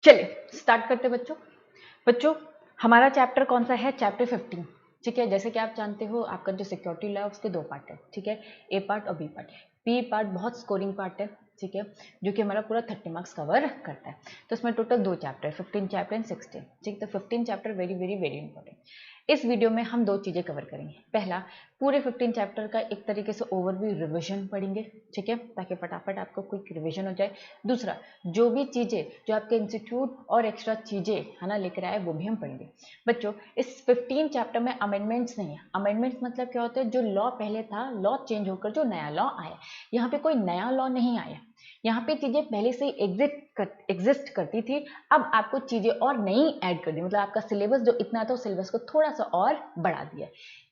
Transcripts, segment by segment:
चलिए स्टार्ट करते बच्चों। बच्चों हमारा चैप्टर कौन सा है? चैप्टर 15। ठीक है, जैसे कि आप जानते हो आपका जो सिक्योरिटी लॉ है उसके दो पार्ट है। ठीक है, ए पार्ट और बी पार्ट। बी पार्ट बहुत स्कोरिंग पार्ट है, ठीक है, जो कि हमारा पूरा 30 मार्क्स कवर करता है। तो इसमें टोटल दो चैप्टर, 15 चैप्टर एंड 16। ठीक, तो 15 chapter very very very important. इस वीडियो में हम दो चीजें कवर करेंगे। पहला, पूरे 15 चैप्टर का एक तरीके से ओवरव्यू रिविजन पढ़ेंगे, ठीक है, ताकि फटाफट आपको क्विक रिविजन हो जाए। दूसरा, जो भी चीजें जो आपके इंस्टीट्यूट और एक्स्ट्रा चीजें है ना लेकर आए वो भी हम पढ़ेंगे। बच्चों इस 15 चैप्टर में अमेंडमेंट्स नहीं है। अमेंडमेंट्स मतलब क्या होता है? जो लॉ पहले था, लॉ चेंज होकर जो नया लॉ आया। यहाँ पे कोई नया लॉ नहीं आया, यहाँ पे चीजें पहले से एग्जिस्ट करती थी, अब आपको चीजें और नई ऐड कर दी। मतलब आपका सिलेबस जो इतना था, सिलेबस को थोड़ा सा और बढ़ा दिया।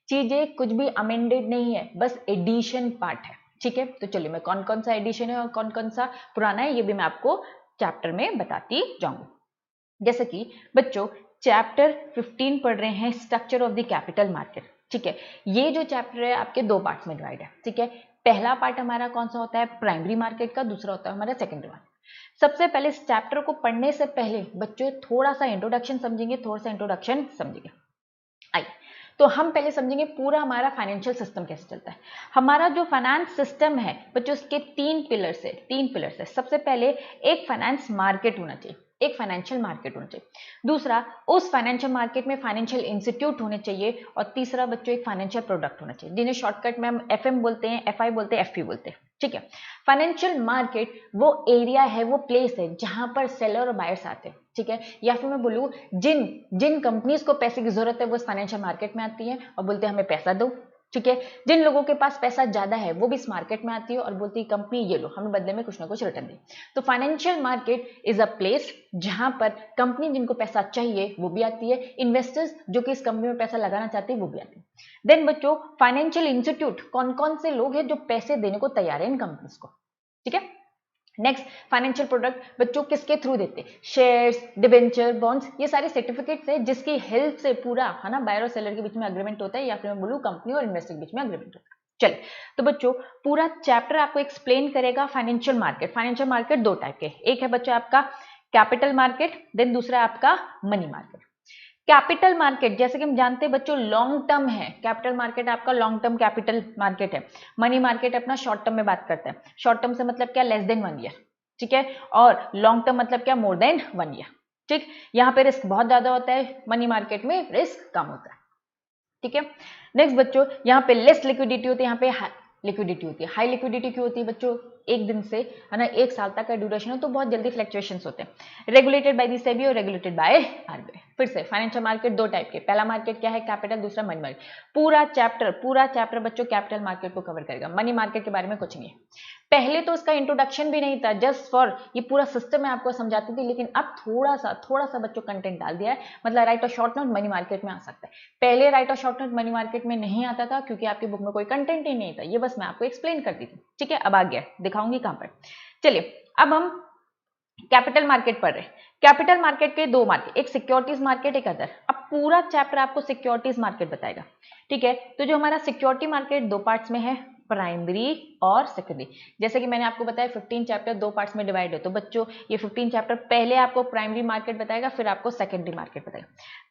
चीजें कुछ भी अमेंडेड नहीं है, बस एडिशन पार्ट है। ठीक है, तो चलिए मैं कौन कौन सा एडिशन है और कौन कौन सा पुराना है ये भी मैं आपको चैप्टर में बताती जाऊंगी। जैसे कि बच्चों चैप्टर 15 पढ़ रहे हैं, structure of the capital market. ठीक है, ये जो चैप्टर है आपके दो पार्ट्स में डिवाइड है। ठीक है, पहला पार्ट हमारा कौन सा होता है? प्राइमरी मार्केट का। दूसरा होता है हमारा सेकेंडरी मार्केट। सबसे पहले इस चैप्टर को पढ़ने से पहले बच्चों थोड़ा सा इंट्रोडक्शन समझेंगे, थोड़ा सा इंट्रोडक्शन समझेंगे। आइए, तो हम पहले समझेंगे पूरा हमारा फाइनेंशियल सिस्टम कैसे चलता है। हमारा जो फाइनेंस सिस्टम है बच्चों, उसके तीन पिलर्स है। सबसे पहले एक फाइनेंस मार्केट होना चाहिए, एक फाइनेंशियल मार्केट होना चाहिए। दूसरा, उस फाइनेंशियल मार्केट में फाइनेंशियल इंस्टीट्यूट होने चाहिए। और तीसरा बच्चों एक फाइनेंशियल प्रोडक्ट होना चाहिए, जिन्हें शॉर्टकट में हम एफएम बोलते हैं, एफआई बोलते हैं, एफपी बोलते हैं। ठीक है, फाइनेंशियल मार्केट वो एरिया है, वो प्लेस है जहां पर सेलर और बायर्स आते हैं। ठीक है, या फिर मैं बोलूं जिन जिन कंपनीज को पैसे की जरूरत है वो इस फाइनेंशियल मार्केट में आती है और बोलते हैं हमें पैसा दो। ठीक है, जिन लोगों के पास पैसा ज्यादा है वो भी इस मार्केट में आती है और बोलती है कंपनी ये लो, हमें बदले में कुछ ना कुछ रिटर्न दे। तो financial market is a place जहां पर कंपनी जिनको पैसा चाहिए वो भी आती है, इन्वेस्टर्स जो कि इस कंपनी में पैसा लगाना चाहते हैं वो भी आते हैं। देन बच्चों फाइनेंशियल इंस्टीट्यूट, कौन कौन से लोग हैं जो पैसे देने को तैयार है इन कंपनीज को। ठीक है, नेक्स्ट फाइनेंशियल प्रोडक्ट बच्चों किसके थ्रू देते हैं? शेयर्स, डिबेंचर, बॉन्ड्स, ये सारे सर्टिफिकेट्स है जिसकी हेल्प से पूरा है ना बायर और सेलर के बीच में अग्रीमेंट होता है, या फिर मैं बोलूं कंपनी और इन्वेस्टर के बीच में अग्रीमेंट होता है। चलिए, तो बच्चों पूरा चैप्टर आपको एक्सप्लेन करेगा फाइनेंशियल मार्केट। फाइनेंशियल मार्केट दो टाइप के, एक है बच्चों आपका कैपिटल मार्केट, देन दूसरा है आपका मनी मार्केट। कैपिटल मार्केट जैसे कि हम जानते हैं बच्चों लॉन्ग टर्म है, कैपिटल मार्केट आपका लॉन्ग टर्म कैपिटल मार्केट है। मनी मार्केट अपना शॉर्ट टर्म में बात करते हैं। शॉर्ट टर्म से मतलब क्या? Less than 1 year. ठीक है, और लॉन्ग टर्म मतलब क्या? More than 1 year. ठीक, यहाँ पे रिस्क बहुत ज्यादा होता है, मनी मार्केट में रिस्क कम होता है। ठीक है, नेक्स्ट बच्चों यहाँ पे लेस लिक्विडिटी होती है, यहाँ पे हाई लिक्विडिटी होती है। हाई लिक्विडिटी क्यों होती है बच्चों? एक दिन से है ना एक साल तक का ड्यूरेशन है तो बहुत जल्दी फ्लक्चुएशंस होते हैं। रेगुलेटेड बाय दी सेबी और रेगुलेटेड बाय आरबीआई। फिर से फाइनेंशियल मार्केट दो टाइप के, पहला मार्केट क्या है? कैपिटल, दूसरा मनी मार्केट। पूरा चैप्टर बच्चों कैपिटल मार्केट को कवर करेगा, मनी मार्केट के बारे में कुछ नहीं है। पहले तो इसका इंट्रोडक्शन भी नहीं था, जस्ट फॉर ये पूरा सिस्टम मैं आपको समझाती थी, लेकिन अब थोड़ा सा बच्चों कंटेंट डाल दिया है। मतलब राइट और शॉर्ट नोट मनी मार्केट में आ सकता है। पहले राइट और शॉर्ट नोट मनी मार्केट में नहीं आता था क्योंकि आपकी बुक में कोई कंटेंट ही नहीं था, ये बस मैं आपको एक्सप्लेन करती थी। ठीक है, अब आ गया, दिखाऊंगी कहां पर। चलिए, अब हम कैपिटल मार्केट पढ़ रहे हैं। कैपिटल मार्केट के दो मार्केट, एक सिक्योरिटीज मार्केट, एक अदर। अब पूरा चैप्टर आपको सिक्योरिटीज मार्केट बताएगा। ठीक है, तो जो हमारा सिक्योरिटी मार्केट दो पार्ट्स में है, प्राइमरी और सेकेंडरी। जैसे कि मैंने आपको बताया 15 चैप्टर दो पार्ट्स में डिवाइड है, तो बच्चों ये 15 चैप्टर पहले आपको प्राइमरी मार्केट बताएगा, फिर आपको सेकेंडरी मार्केट बताएगा।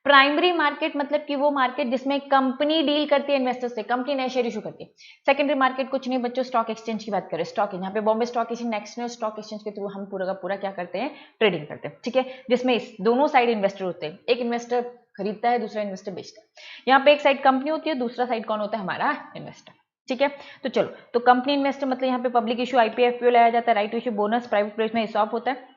प्राइमरी मार्केट मतलब कि वो मार्केट जिसमें कंपनी डील करती है इन्वेस्टर से, कंपनी नए शेयर इशू करती है। सेकेंडरी मार्केट कुछ नहीं बच्चों, स्टॉक एक्सचेंज की बात करें, स्टॉक यहाँ पे Bombay stock exchange, national stock exchange के थ्रू हम पूरा का पूरा क्या करते हैं? ट्रेडिंग करते हैं। ठीक है, जिसमें दोनों साइड इन्वेस्टर होते हैं, एक इन्वेस्टर खरीदता है, दूसरा इन्वेस्टर बेचता है। यहाँ पे एक साइड कंपनी होती है, दूसरा साइड कौन होता है? हमारा इन्वेस्टर। ठीक है, तो चलो, तो कंपनी इन्वेस्टर मतलब यहाँ पे पब्लिक इशू, आईपीओ, एफपीओ लाया जाता है, right issue, bonus, private placement, ESOP होता है।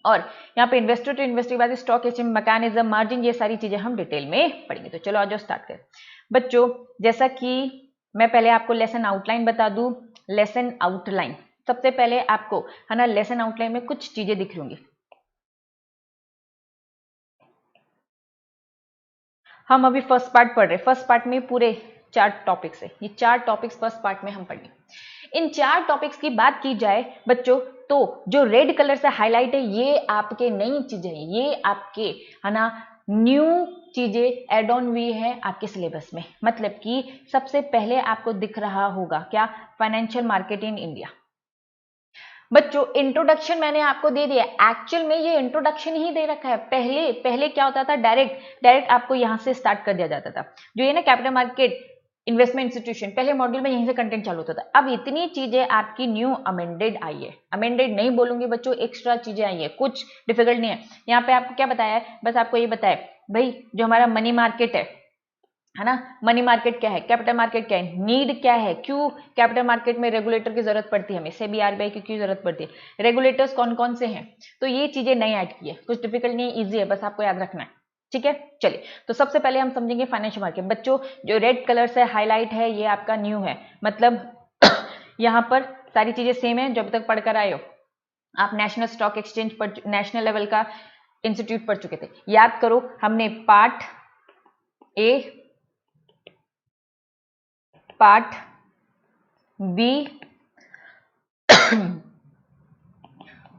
और यहाँ पे इन्वेस्टर टू इन्वेस्टर के बाद स्टॉक एक्सचेंज, मैकेनिज्म, मार्जिन, ये सारी चीजें हम डिटेल में पढ़ेंगे। तो चलो आज स्टार्ट करें बच्चों। जैसा कि मैं पहले आपको लेसन आउटलाइन बता दूं, लेसन आउटलाइन सबसे पहले आपको है ना लेसन आउटलाइन में कुछ चीजें दिख रही होंगी। हम अभी फर्स्ट पार्ट पढ़ रहे हैं, फर्स्ट पार्ट में पूरे 4 टॉपिक्स है, ये 4 टॉपिक्स फर्स्ट पार्ट में हम पढ़ेंगे। इन 4 टॉपिक्स की बात की जाए बच्चों, तो जो रेड कलर से हाईलाइट है ये आपके नई चीजें हैं, ये आपके है ना न्यू चीजें एड ऑन हुई है आपके सिलेबस में। मतलब कि सबसे पहले आपको दिख रहा होगा क्या? Financial market in India. बच्चों इंट्रोडक्शन मैंने आपको दे दिया, एक्चुअल में ये इंट्रोडक्शन ही दे रखा है। पहले क्या होता था, डायरेक्ट आपको यहां से स्टार्ट कर दिया जाता था। जो ये ना कैपिटल मार्केट इन्वेस्टमेंट इंस्टीट्यूशन, पहले मॉड्यूल में यहीं से कंटेंट चालू होता था। अब इतनी चीजें आपकी न्यू अमेंडेड आई है, अमेंडेड नहीं बोलूंगी बच्चों, एक्स्ट्रा चीजें आई है, कुछ डिफिकल्ट नहीं है। यहाँ पे आपको क्या बताया है, बस आपको ये बताया भाई जो हमारा मनी मार्केट है ना, मनी मार्केट क्या है, कैपिटल मार्केट क्या है, नीड क्या है, क्यों कैपिटल मार्केट में रेगुलेटर की जरूरत पड़ती है हमें, सेबी आरबीआई की क्यों जरूरत पड़ती है, रेगुलेटर्स कौन कौन से हैं। तो ये चीजें नहीं ऐड की है, कुछ डिफिकल्ट नहीं, ईजी है, बस आपको याद रखना है। ठीक है, चलिए तो सबसे पहले हम समझेंगे फाइनेंशियल मार्केट। बच्चों जो रेड कलर से हाईलाइट है ये आपका न्यू है, मतलब यहाँ पर सारी चीजें सेम है जो अभी तक पढ़कर आए हो। आप नेशनल स्टॉक एक्सचेंज पर, नेशनल लेवल का इंस्टीट्यूट पढ़ चुके थे, याद करो हमने पार्ट ए, पार्ट बी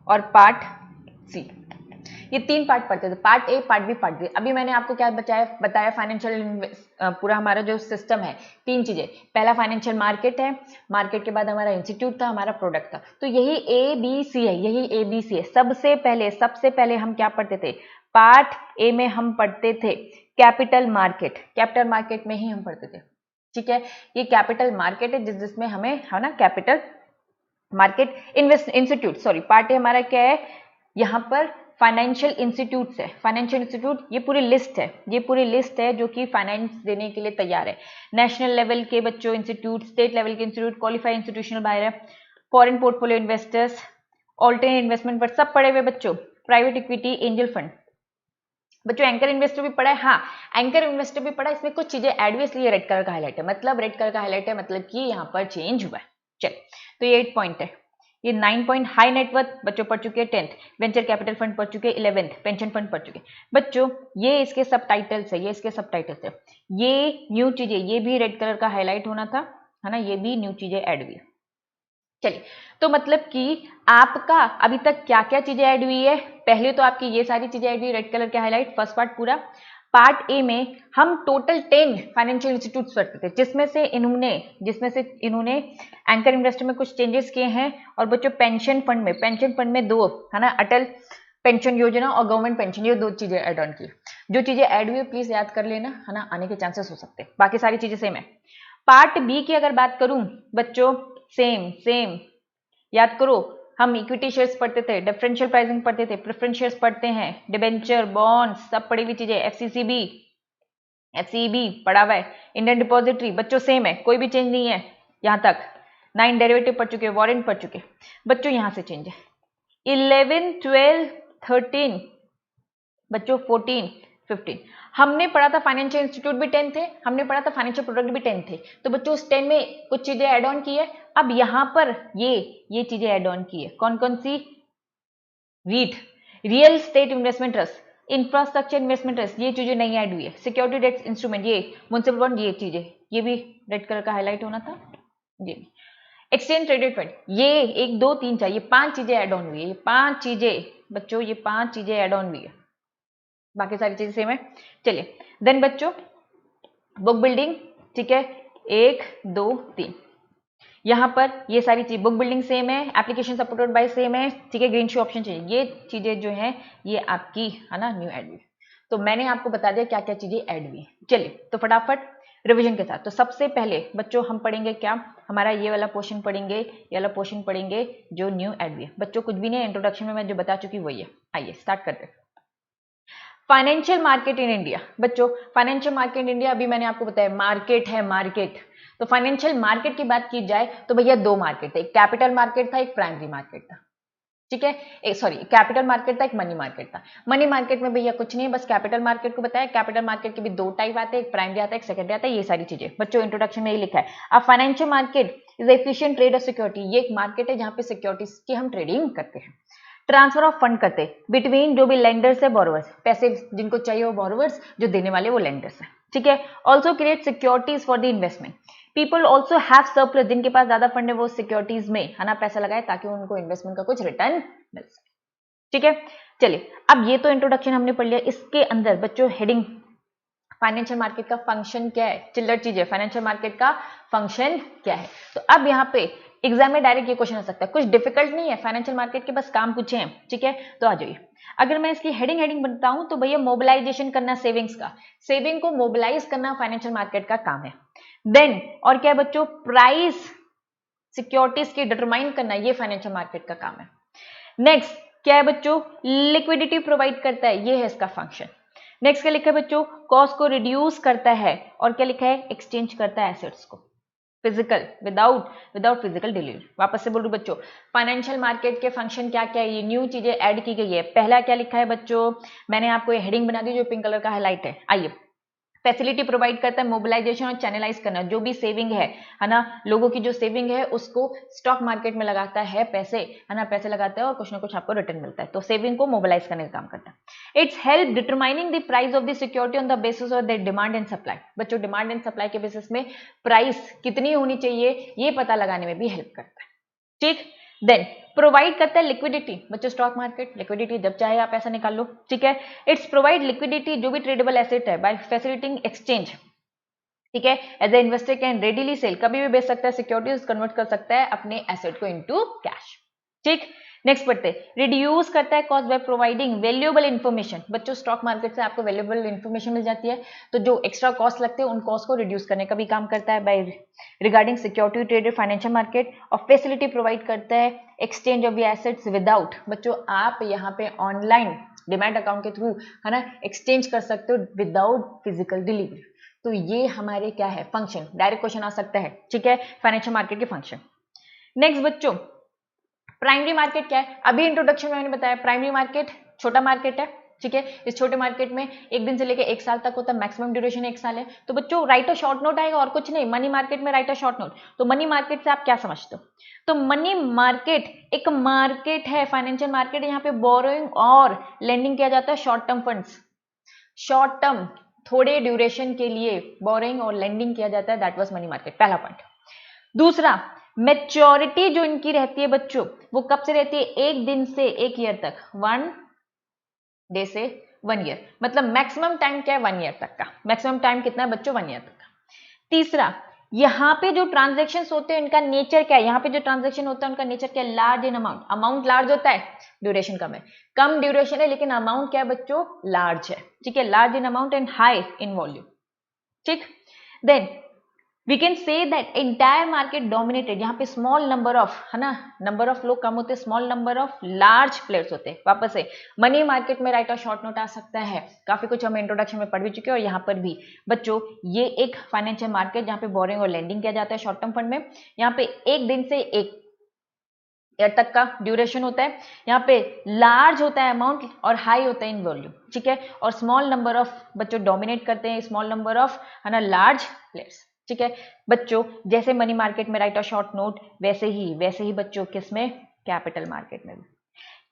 और पार्ट सी, ये 3 पार्ट पढ़ते थे, part A, part B, part C. अभी मैंने आपको क्या बताया फाइनेंशियल पूरा हमारा जो सिस्टम है, 3 चीजें। पहला फाइनेंशियल मार्केट है, मार्केट के बाद हमारा इंस्टीट्यूट था, हमारा प्रोडक्ट था। तो यही ए बी सी है, यही ए बी सी है। सबसे पहले हम क्या पढ़ते थे, पार्ट ए में हम पढ़ते थे कैपिटल मार्केट, कैपिटल मार्केट में ही हम पढ़ते थे। ठीक है, ये कैपिटल मार्केट है जिसमें हमें है ना capital market institute, sorry part A हमारा क्या है, यहाँ पर फाइनेंशियल इंस्टीट्यूट्स है, फाइनेंशियल इंस्टीट्यूट ये पूरी लिस्ट है जो कि फाइनेंस देने के लिए तैयार है। नेशनल लेवल के बच्चों इंस्टीट्यूट, स्टेट लेवल के इंस्टीट्यूट, क्वालिफाइड इंस्टीट्यूशनल बायर है, foreign portfolio investors, alternate investment पर सब पढ़े हुए बच्चों, प्राइवेट इक्विटी, एंजल फंड। बच्चों एंकर इन्वेस्टर भी पढ़ा है, हाँ एंकर इन्वेस्टर भी पढ़ा है, इसमें कुछ चीजें ऐड हुई इसलिए रेड कलर का हाईलाइट है, मतलब रेड कलर का हाईलाइट है मतलब कि यहाँ पर चेंज हुआ है। चल तो ये 8 पॉइंट है, ये 9 पॉइंट हाई नेटवर्थ बच्चों पढ़ चुके हैं, 10th वेंचर कैपिटल फंड पढ़ चुके हैं, 11th पेंशन फंड पढ़ चुके हैं। बच्चों ये इसके सब टाइटल्स है, ये इसके सब टाइटल्स है, ये न्यू चीजें, ये भी रेड कलर का हाईलाइट होना था, है ना, ये भी न्यू चीजें ऐड हुई। चलिए तो मतलब कि आपका अभी तक क्या क्या चीजें ऐड हुई है, पहले तो आपकी ये सारी चीजें ऐड हुई रेड कलर के हाईलाइट, फर्स्ट पार्ट पूरा। पार्ट ए में हम टोटल 10 फाइनेंशियल इंस्टीट्यूट्स पढ़ते थे, जिसमें से इन्होंने एंकर इन्वेस्टर में कुछ चेंजेस किए हैं। और बच्चों पेंशन फंड में 2 है ना, अटल पेंशन योजना और गवर्नमेंट पेंशन, ये 2 चीजें ऐड ऑन की। जो चीजें ऐड हुई प्लीज याद कर लेना, है ना, आने के चांसेस हो सकते हैं, बाकी सारी चीजें सेम है। पार्ट बी की अगर बात करूं बच्चों, सेम याद करो, हम इक्विटी शेयर्स पढ़ते थे, डिफरेंशियल प्राइसिंग पढ़ते थे, प्रेफरेंस शेयर्स पढ़ते हैं, डिबेंचर, बॉन्ड्स, सब पढ़ी हुई चीजें, एफसीबी पढ़ा हुआ है, इंडियन डिपॉजिटरी बच्चों सेम है, कोई भी चेंज नहीं है यहां तक। 9 डेरिवेटिव पढ़ चुके, वारंट पढ़ चुके बच्चों, यहां से चेंज है। 11, 12, 13 बच्चों, 14, 15 हमने पढ़ा था, फाइनेंशियल इंस्टीट्यूट भी 10 थे, हमने पढ़ा था फाइनेंशियल प्रोडक्ट भी 10 थे। तो बच्चों उस 10 में कुछ चीजें ऐड ऑन की है, अब यहां पर ये चीजें ऐड ऑन की है, कौन कौन सी, REIT, real estate investment trust, infrastructure investment trust, ये चीजें नहीं ऐड हुई है। सिक्योरिटी डेट इंस्ट्रूमेंट, ये म्युनिसिपल बॉन्ड, ये चीजें, ये भी रेड कलर का हाईलाइट होना था। जी एक्सचेंज ट्रेडेड फंड, ये 1, 2, 3, 4 ये 5 चीजें ऐड ऑन हुई है, ये 5 चीजें बच्चों, ये 5 चीजें ऐड ऑन हुई है, बाकी सारी चीजें सेम है। चलिए देन बच्चों बुक बिल्डिंग, ठीक है, 1, 2, 3 यहां पर ये सारी चीज, बुक बिल्डिंग सेम है, एप्लीकेशन सपोर्टेड बाय सेम है, ठीक है, ग्रीन शू ऑप्शन चाहिए, ये चीजें जो है ये आपकी है ना न्यू ऐड हुई। तो मैंने आपको बता दिया क्या क्या चीजें ऐड हुई। चलिए तो फटाफट रिवीजन के साथ, तो सबसे पहले बच्चों हम पढ़ेंगे क्या, हमारा ये वाला पोर्शन पढ़ेंगे, ये वाला पोर्शन पढ़ेंगे जो न्यू ऐड हुई है। बच्चों कुछ भी नहीं, इंट्रोडक्शन में मैं जो बता चुकी वही है। आइए स्टार्ट करते हैं। फाइनेंशियल मार्केट इन इंडिया, बच्चों फाइनेंशियल मार्केट इन इंडिया अभी मैंने आपको बताया मार्केट है, मार्केट। तो फाइनेंशियल मार्केट की बात की जाए तो भैया 2 मार्केट थे, एक कैपिटल मार्केट था, एक प्राइमरी मार्केट था, ठीक है, सॉरी कैपिटल मार्केट था, एक मनी मार्केट था। मनी मार्केट में भैया कुछ नहीं है, बस कैपिटल मार्केट को बताया। कैपिटल मार्केट के भी 2 टाइप आते हैं, एक प्राइमरी आता है, एक सेकेंडरी आता है, ये सारी चीजें बच्चों इंट्रोडक्शन में ही लिखा है। अब financial market is efficient trade off security, ये एक मार्केट है जहां पे सिक्योरिटीज की हम ट्रेडिंग करते हैं, ट्रांसफर ऑफ फंड करते बिटवीन जो भी लेंडर्स है बोरोवर्स, पैसे जिनको चाहिए वो बोरोवर्स, जो देने वाले वो लेंडर्स है, ठीक है। Also create securities for the investment, people also have surplus, जिनके पास ज्यादा फंड है वो सिक्योरिटीज में है ना पैसा लगाए ताकि उनको इन्वेस्टमेंट का कुछ रिटर्न मिल सके, ठीक है। चलिए अब ये तो इंट्रोडक्शन हमने पढ़ लिया, इसके अंदर बच्चों हेडिंग फाइनेंशियल मार्केट का फंक्शन क्या है, चिल्लर चीज है, फाइनेंशियल मार्केट का फंक्शन क्या है। तो अब यहाँ पे एग्जाम में डायरेक्ट ये क्वेश्चन आ सकता है, कुछ डिफिकल्ट नहीं है, फाइनेंशियल मार्केट के बस काम पूछे हैं, ठीक है। तो आ जाइए, अगर मैं इसकी हेडिंग बताऊं तो भैया मोबिलाइजेशन करना सेविंग्स का, सेविंग को मोबिलाइज करना फाइनेंशियल मार्केट का काम है। देन और क्या है बच्चों, प्राइस सिक्योरिटीज की डिटरमाइन करना, ये फाइनेंशियल मार्केट का काम है। नेक्स्ट क्या है बच्चों, लिक्विडिटी प्रोवाइड करता है, ये है इसका फंक्शन। नेक्स्ट क्या लिखा है बच्चों, कॉस्ट को रिड्यूस करता है, और क्या लिखा है, एक्सचेंज करता है एसेट्स को, फिजिकल विदाउट फिजिकल डिलीवरी। वापस से बोल रही बच्चों, फाइनेंशियल मार्केट के फंक्शन क्या क्या है, ये न्यू चीजें ऐड की गई है। पहला क्या लिखा है बच्चों, मैंने आपको ये हेडिंग बना दी जो पिंक कलर का हाईलाइट है। आइए, फैसिलिटी प्रोवाइड करता है मोबिलाइजेशन और चैनलाइज करना, जो भी सेविंग है ना, लोगों की जो सेविंग है उसको स्टॉक मार्केट में लगाता है पैसे, है ना, पैसे लगाता है और कुछ ना कुछ आपको रिटर्न मिलता है, तो सेविंग को मोबिलाइज करने का काम करता है। It's help determining the price of the security on the basis of the demand and supply. बच्चों डिमांड एंड सप्लाई के बेसिस में प्राइस कितनी होनी चाहिए ये पता लगाने में भी हेल्प करता है, ठीक। देन प्रोवाइड करता है लिक्विडिटी, बच्चों स्टॉक मार्केट लिक्विडिटी, जब चाहे आप पैसा निकाल लो, ठीक है। इट्स प्रोवाइड लिक्विडिटी जो भी ट्रेडेबल एसेट है बाय फैसिलिटिंग एक्सचेंज, ठीक है। As a investor can readily sell, कभी भी बेच सकता है, सिक्योरिटीज कन्वर्ट कर सकता है अपने एसेट को इनटू कैश, ठीक। नेक्स्ट पढ़ते, रिड्यूस करता है cost by providing valuable information. बच्चों स्टॉक मार्केट से आपको वैल्यूएबल इन्फॉर्मेशन मिल जाती है, तो जो एक्स्ट्रा कॉस्ट लगते हैं उन कॉस्ट को रिड्यूस करने का भी काम करता है by regarding security traded financial market. और फैसिलिटी प्रोवाइड करता है एक्सचेंज ऑफ एसेट्स विदाउट, बच्चों आप यहाँ पे ऑनलाइन डिमैट अकाउंट के थ्रू, है ना, एक्सचेंज कर सकते हो विदाउट फिजिकल डिलीवरी। तो ये हमारे क्या है, फंक्शन, डायरेक्ट क्वेश्चन आ सकता है, ठीक है, फाइनेंशियल मार्केट के फंक्शन। नेक्स्ट बच्चों, प्राइमरी मार्केट क्या है, अभी इंट्रोडक्शन में मैंने बताया, प्राइमरी मार्केट छोटा मार्केट है, ठीक है। इस छोटे मार्केट में एक दिन से लेकर एक साल तक होता है, मैक्सिमम ड्यूरेशन 1 साल है। तो बच्चों राइट अ शॉर्ट नोट आएगा और कुछ नहीं, मनी मार्केट में राइट अ शॉर्ट नोट। तो मनी मार्केट से आप क्या समझते हो, तो मनी मार्केट एक मार्केट है, फाइनेंशियल मार्केट, यहाँ पे बोरोइंग और लेंडिंग किया जाता है short term funds, short term थोड़े ड्यूरेशन के लिए बोरोइंग और लेंडिंग किया जाता है, दैट वाज मनी मार्केट, पहला पॉइंट। दूसरा, मैच्योरिटी जो इनकी रहती है बच्चों, वो कब से रहती है, 1 दिन से 1 ईयर तक, 1 डे से 1 ईयर, मतलब मैक्सिमम टाइम क्या है, 1 ईयर तक का, मैक्सिमम टाइम कितना है बच्चों, 1 ईयर तक का। तीसरा, यहाँ पे जो ट्रांजेक्शन होते हैं उनका नेचर क्या है, यहाँ पे जो ट्रांजेक्शन होता है उनका नेचर क्या है, large in amount, amount large होता है, ड्यूरेशन कम है, कम ड्यूरेशन है लेकिन अमाउंट क्या है बच्चों, लार्ज है, ठीक है, large in amount and high in volume, ठीक। Then we can say that entire market dominated, यहाँ पे स्मॉल नंबर ऑफ, है ना, नंबर ऑफ लोग कम होते हैं, small number of large players होते हैं। वापस से मनी मार्केट में राइट और शॉर्ट नोट आ सकता है, काफी कुछ हम इंट्रोडक्शन में पढ़ भी चुके हैं, और यहाँ पर भी बच्चों ये एक फाइनेंशियल मार्केट जहाँ पे बोरिंग और लेंडिंग किया जाता है शॉर्ट टर्म फंड में, यहाँ पे 1 दिन से 1 ईयर तक का ड्यूरेशन होता है, यहाँ पे लार्ज होता है अमाउंट और हाई होता है इन वॉल्यूम, ठीक है, और स्मॉल नंबर ऑफ बच्चों डोमिनेट करते हैं, स्मॉल नंबर ऑफ, है ना, लार्ज प्लेयर्स, ठीक है। बच्चों जैसे मनी मार्केट में राइट और शॉर्ट नोट, वैसे ही बच्चों किसमें, कैपिटल मार्केट में भी,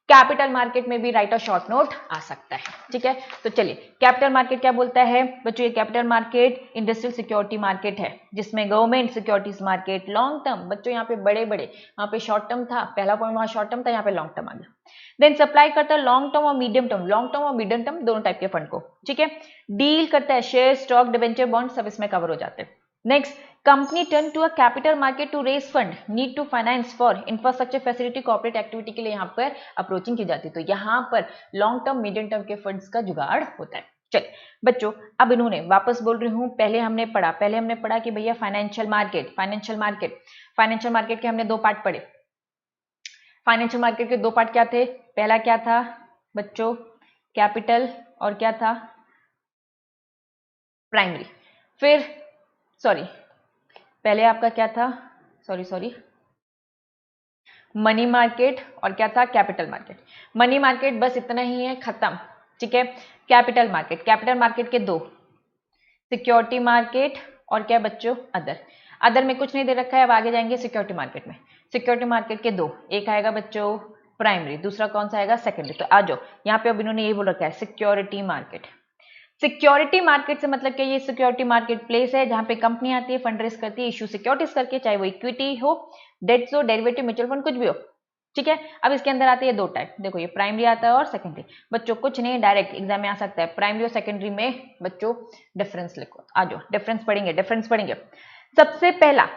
कैपिटल मार्केट में भी राइट और शॉर्ट नोट आ सकता है, ठीक है। तो चलिए, कैपिटल मार्केट क्या बोलता है बच्चों, ये capital market industrial security market है, जिसमें government securities market, long term, बच्चों यहाँ पे बड़े वहां पे शॉर्ट टर्म था, पहला पॉइंट वहां शॉर्ट टर्म था, यहाँ पे लॉन्ग टर्म आ गया। देन सप्लाई करता है लॉन्ग टर्म और मीडियम टर्म, लॉन्ग टर्म और मीडियम टर्म दोनों टाइप के फंड को, ठीक है। डील करता है शेयर, स्टॉक, डिबेंचर, बॉन्ड, सब इसमें कवर हो जाते हैं। Next, company turn to a capital market to raise fund, need to finance for infrastructure facility, corporate activity के लिए यहाँ पर अप्रोचिंग की जाती है। तो यहाँ पर लॉन्ग टर्म मीडियम टर्म के फंड्स का जुगाड़ होता है। चलिए बच्चों, अब इन्होंने वापस बोल रही हूँ, पहले हमने पढ़ा कि भैया फाइनेंशियल मार्केट के हमने 2 पार्ट पढ़े। फाइनेंशियल मार्केट के 2 पार्ट क्या थे, पहला क्या था बच्चों, कैपिटल, और क्या था, प्राइमरी। फिर पहले आपका क्या था, मनी मार्केट, और क्या था, कैपिटल मार्केट। मनी मार्केट बस इतना ही है, खत्म, ठीक है। कैपिटल मार्केट के 2, सिक्योरिटी मार्केट और क्या बच्चों, अदर में कुछ नहीं दे रखा है। अब आगे जाएंगे सिक्योरिटी मार्केट में। सिक्योरिटी मार्केट के 2, एक आएगा बच्चों प्राइमरी, दूसरा कौन सा आएगा, सेकेंडरी। तो आ जाओ, यहाँ पे अब इन्होंने ये बोल रखा है सिक्योरिटी मार्केट। सिक्योरिटी मार्केट से मतलब क्या, ये सिक्योरिटी मार्केट प्लेस है जहां पे कंपनी आती है, फंड रेज करती है, इशू सिक्योरिटीज करके, चाहे वो इक्विटी हो, डेट्स हो, डेरिवेटिव, म्यूचुअल फंड, कुछ भी हो, ठीक है। अब इसके अंदर आते हैं 2 टाइप, देखो ये प्राइमरी आता है और सेकेंडरी। बच्चों कुछ नहीं, डायरेक्ट एग्जाम में आ सकता है, प्राइमरी और सेकेंडरी में बच्चों डिफरेंस लिखो, आ जाओ डिफरेंस पढ़ेंगे। सबसे पहला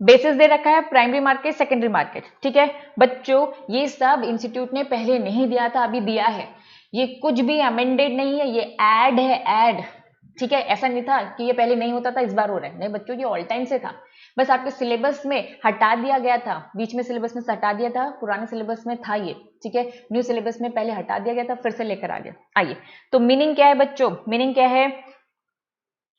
बेसिस दे रखा है प्राइमरी मार्केट, सेकेंडरी मार्केट, ठीक है बच्चों। ये सब इंस्टीट्यूट ने पहले नहीं दिया था, अभी दिया है। ये कुछ भी अमेंडेड नहीं है, ये ऐड है, ऐड, ठीक है। ऐसा नहीं था कि ये पहले नहीं होता था इस बार हो रहा है, नहीं बच्चों, ये ऑल टाइम से था, बस आपके सिलेबस में हटा दिया गया था, बीच में सिलेबस में से हटा दिया था, पुराने सिलेबस में था ये, ठीक है। न्यू सिलेबस में पहले हटा दिया गया था, फिर से लेकर आ गया। आइए, तो मीनिंग क्या है बच्चों, मीनिंग क्या है,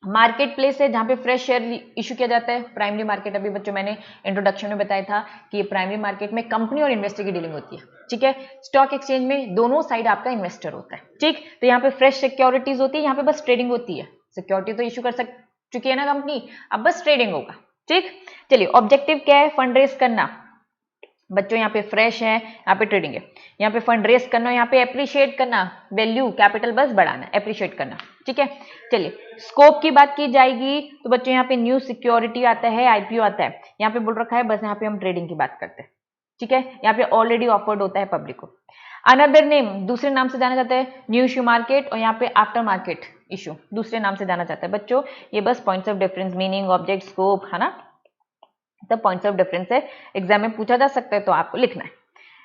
मार्केट प्लेस है जहां पे फ्रेश शेयर इशू किया जाता है। प्राइमरी मार्केट, अभी बच्चों मैंने इंट्रोडक्शन में बताया था कि प्राइमरी मार्केट में कंपनी और इन्वेस्टर की डीलिंग होती है, ठीक है। स्टॉक एक्सचेंज में दोनों साइड आपका इन्वेस्टर होता है, ठीक। तो यहाँ पे फ्रेश सिक्योरिटीज होती है, यहाँ पे बस ट्रेडिंग होती है। सिक्योरिटी तो इशू कर चुकी है ना कंपनी, अब बस ट्रेडिंग होगा, ठीक। चलिए, ऑब्जेक्टिव क्या है, फंड रेज करना बच्चों। यहाँ पे फ्रेश है, यहाँ पे ट्रेडिंग है, यहाँ पे फंड रेज करना, यहाँ पे एप्रिशिएट करना, वैल्यू कैपिटल बस बढ़ाना, एप्रिशिएट करना, ठीक है। चलिए, स्कोप की बात की जाएगी तो बच्चों यहाँ पे न्यू सिक्योरिटी आता है, आईपीओ आता है, यहाँ पे बोल रखा है बस यहाँ पे हम ट्रेडिंग की बात करते हैं, ठीक है। यहाँ पे ऑलरेडी ऑफर्ड होता है पब्लिक को। अनदर नेम, दूसरे नाम से जाना जाता है न्यू इशू मार्केट, और यहाँ पे आफ्टर मार्केट इशू दूसरे नाम से जाना जाता है बच्चों। ये बस points of difference, meaning, object, scope, है ना, द पॉइंट्स ऑफ डिफरेंस है, एग्जाम में पूछा जा सकता है तो आपको लिखना है।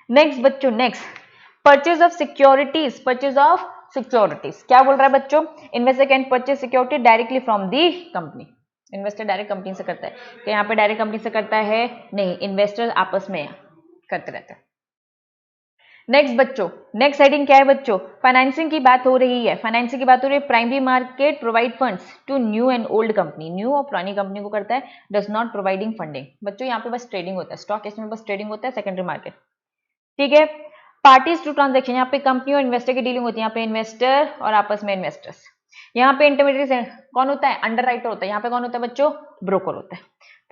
नेक्स्ट बच्चों, next purchase of securities, purchase of securities क्या बोल रहा है बच्चों, investor can purchase security directly from the company. Investor direct company से करता है, कि यहाँ पे डायरेक्ट कंपनी से करता है नहीं, इन्वेस्टर आपस में करते रहते हैं। नेक्स्ट बच्चों, नेक्स्ट हेडिंग क्या है बच्चों, फाइनेंसिंग की बात हो रही है, फाइनेंसिंग की बात हो रही है। Primary market provide funds to new and old company, new और पुरानी कंपनी को करता है, डज नॉट प्रोवाइडिंग फंडिंग। बच्चों यहाँ पे बस ट्रेडिंग होता है, स्टॉक एक्सचेंज में बस ट्रेडिंग होता है, सेकेंडरी मार्केट, ठीक है। पार्टीज टू ट्रांजेक्शन, यहाँ पे कंपनी और इन्वेस्टर की डीलिंग होती है, यहाँ पे इन्वेस्टर और आपस में इन्वेस्टर्स। यहाँ पे इंटरमीडिएट कौन होता है, अंडरराइटर होता है, यहाँ पे कौन होता है बच्चों, ब्रोकर होता है।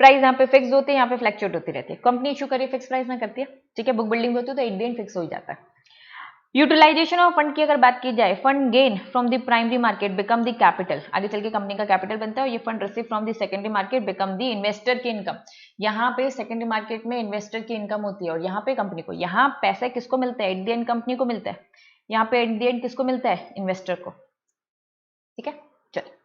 प्राइस यहाँ पे फिक्स होती है, यहाँ पे फ्लैक्चुएट होती रहती है, कंपनी इशू करी फिक्स प्राइस में करती है, ठीक है। बुक बिल्डिंग होती है तो एट द एंड फिक्स हो जाता है। यूटिलाइजेशन ऑफ फंड की अगर बात की जाए, fund gain from the primary market become the capital, आगे चल के कंपनी का कैपिटल बनता है, और ये fund receive from the secondary market become the investor की इनकम। यहाँ पे सेकेंडरी मार्केट में इन्वेस्टर की इनकम होती है, और यहाँ पे कंपनी को, यहाँ पैसा किसको मिलता है, एट द एंड कंपनी को मिलता है, यहाँ पे एट द एंड किसको मिलता है, इन्वेस्टर को, ठीक है। चलिए,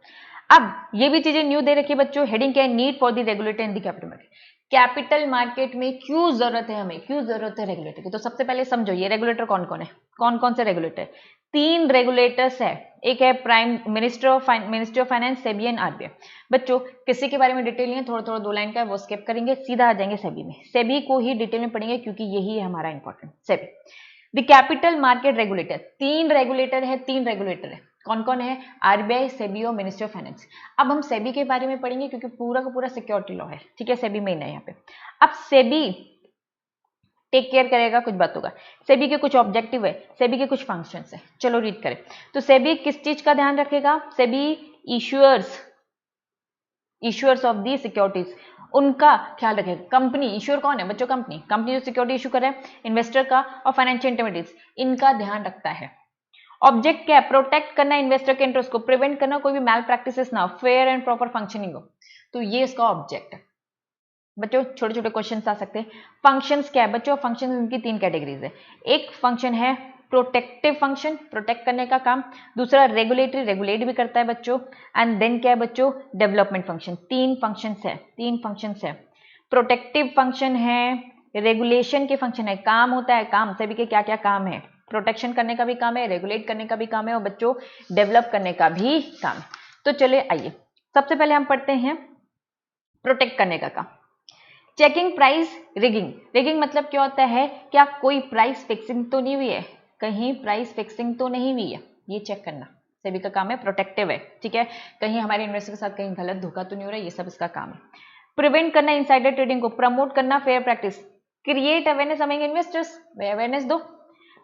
अब ये भी चीजें न्यू दे रखी है बच्चों। हेडिंग क्या है, need for the regulator in the capital market. Capital market में क्यों जरूरत है हमें, क्यों जरूरत है रेगुलेटर की, तो सबसे पहले समझो ये रेगुलेटर कौन कौन है, कौन कौन से रेगुलेटर, 3 रेगुलेटर्स है। एक है prime ministry of finance, SEBI and RBI. बच्चों किसी के बारे में डिटेल नहीं है, थोड़ा थोड़ा 2 लाइन का है, वो स्किप करेंगे, सीधा आ जाएंगे सेबी में। सेबी को ही डिटेल में पढ़ेंगे क्योंकि यही है हमारा important, SEBI. The capital market regulator, 3 regulator है, 3 रेगुलेटर है, कौन कौन है, आरबीआई, सेबी और मिनिस्ट्री ऑफ फाइनेंस। अब हम सेबी के बारे में पढ़ेंगे क्योंकि पूरा का पूरा सिक्योरिटी लॉ है, ठीक है, सेबी मेन है यहाँ पे। अब सेबी टेक केयर करेगा कुछ बातों का, सेबी के कुछ ऑब्जेक्टिव है, सेबी के कुछ फंक्शंस है, चलो रीड करें। तो सेबी किस चीज का ध्यान रखेगा, SEBI issuers of the securities, उनका ख्याल रखेगा। कंपनी, इश्यूअर कौन है बच्चों, कंपनी जो सिक्योरिटी इशू करे, इन्वेस्टर का और फाइनेंशियल इंटरमीडिएट्स, इनका ध्यान रखता है। ऑब्जेक्ट क्या है, प्रोटेक्ट करना इन्वेस्टर के इंटरेस्ट को, प्रिवेंट करना कोई भी मैल प्रैक्टिसेस ना हो, फेयर एंड प्रॉपर फंक्शनिंग हो, तो ये इसका ऑब्जेक्ट है। बच्चों छोटे छोटे क्वेश्चंस आ सकते हैं। फंक्शंस क्या है बच्चों, फंक्शंस इनकी 3 कैटेगरीज है। एक फंक्शन है प्रोटेक्टिव फंक्शन, प्रोटेक्ट करने का काम, दूसरा रेगुलेटरी, रेगुलेट भी करता है बच्चों, एंड देन क्या है बच्चों, डेवलपमेंट फंक्शन। 3 फंक्शंस है, प्रोटेक्टिव फंक्शन है, रेगुलेशन के फंक्शन है, काम होता है, काम सभी के क्या क्या काम है, प्रोटेक्शन करने का भी काम है, रेगुलेट करने का भी काम है, और बच्चों डेवलप करने का भी काम है। तो चलिए आइए, सबसे पहले हम पढ़ते हैं प्रोटेक्ट करने का काम। चेकिंग प्राइस रिगिंग, रिगिंग मतलब क्या होता है, क्या कोई प्राइस फिक्सिंग तो नहीं हुई है, कहीं प्राइस फिक्सिंग तो नहीं हुई है, ये चेक करना सेबी का काम है, प्रोटेक्टिव है, ठीक है, कहीं हमारे इन्वेस्टर के साथ कहीं गलत धोखा तो नहीं हो रहा है, ये सब इसका काम है। प्रिवेंट करना इनसाइडर ट्रेडिंग को, प्रमोट करना fair practice, create awareness among investors, awareness दो,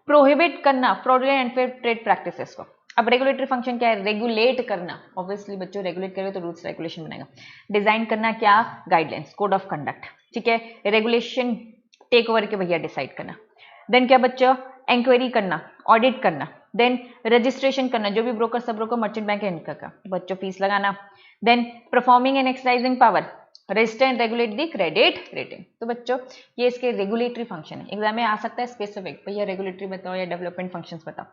प्रोहिबिट करना fraudulent and fair trade practices को। अब रेगुलेटरी फंक्शन क्या है, रेगुलेट करना, ऑब्वियसली बच्चों रेगुलेट करेगा तो रूल्स रेगुलेशन बनेगा। डिजाइन करना क्या, गाइडलाइंस, कोड ऑफ कंडक्ट, ठीक है, रेगुलेशन टेक ओवर के भैया डिसाइड करना। देन क्या बच्चों, इंक्वायरी करना, ऑडिट करना, देन रजिस्ट्रेशन करना, जो भी broker, sub broker, merchant bank है इनका का बच्चों फीस लगाना, then performing and exercising power, register and regulate the credit rating. तो बच्चों ये इसके रेगुलेटरी फंक्शन है, एग्जाम में आ सकता है स्पेसिफिक, भैया रेगुलेटरी बताओ या डेवलपमेंट फंक्शंस बताओ।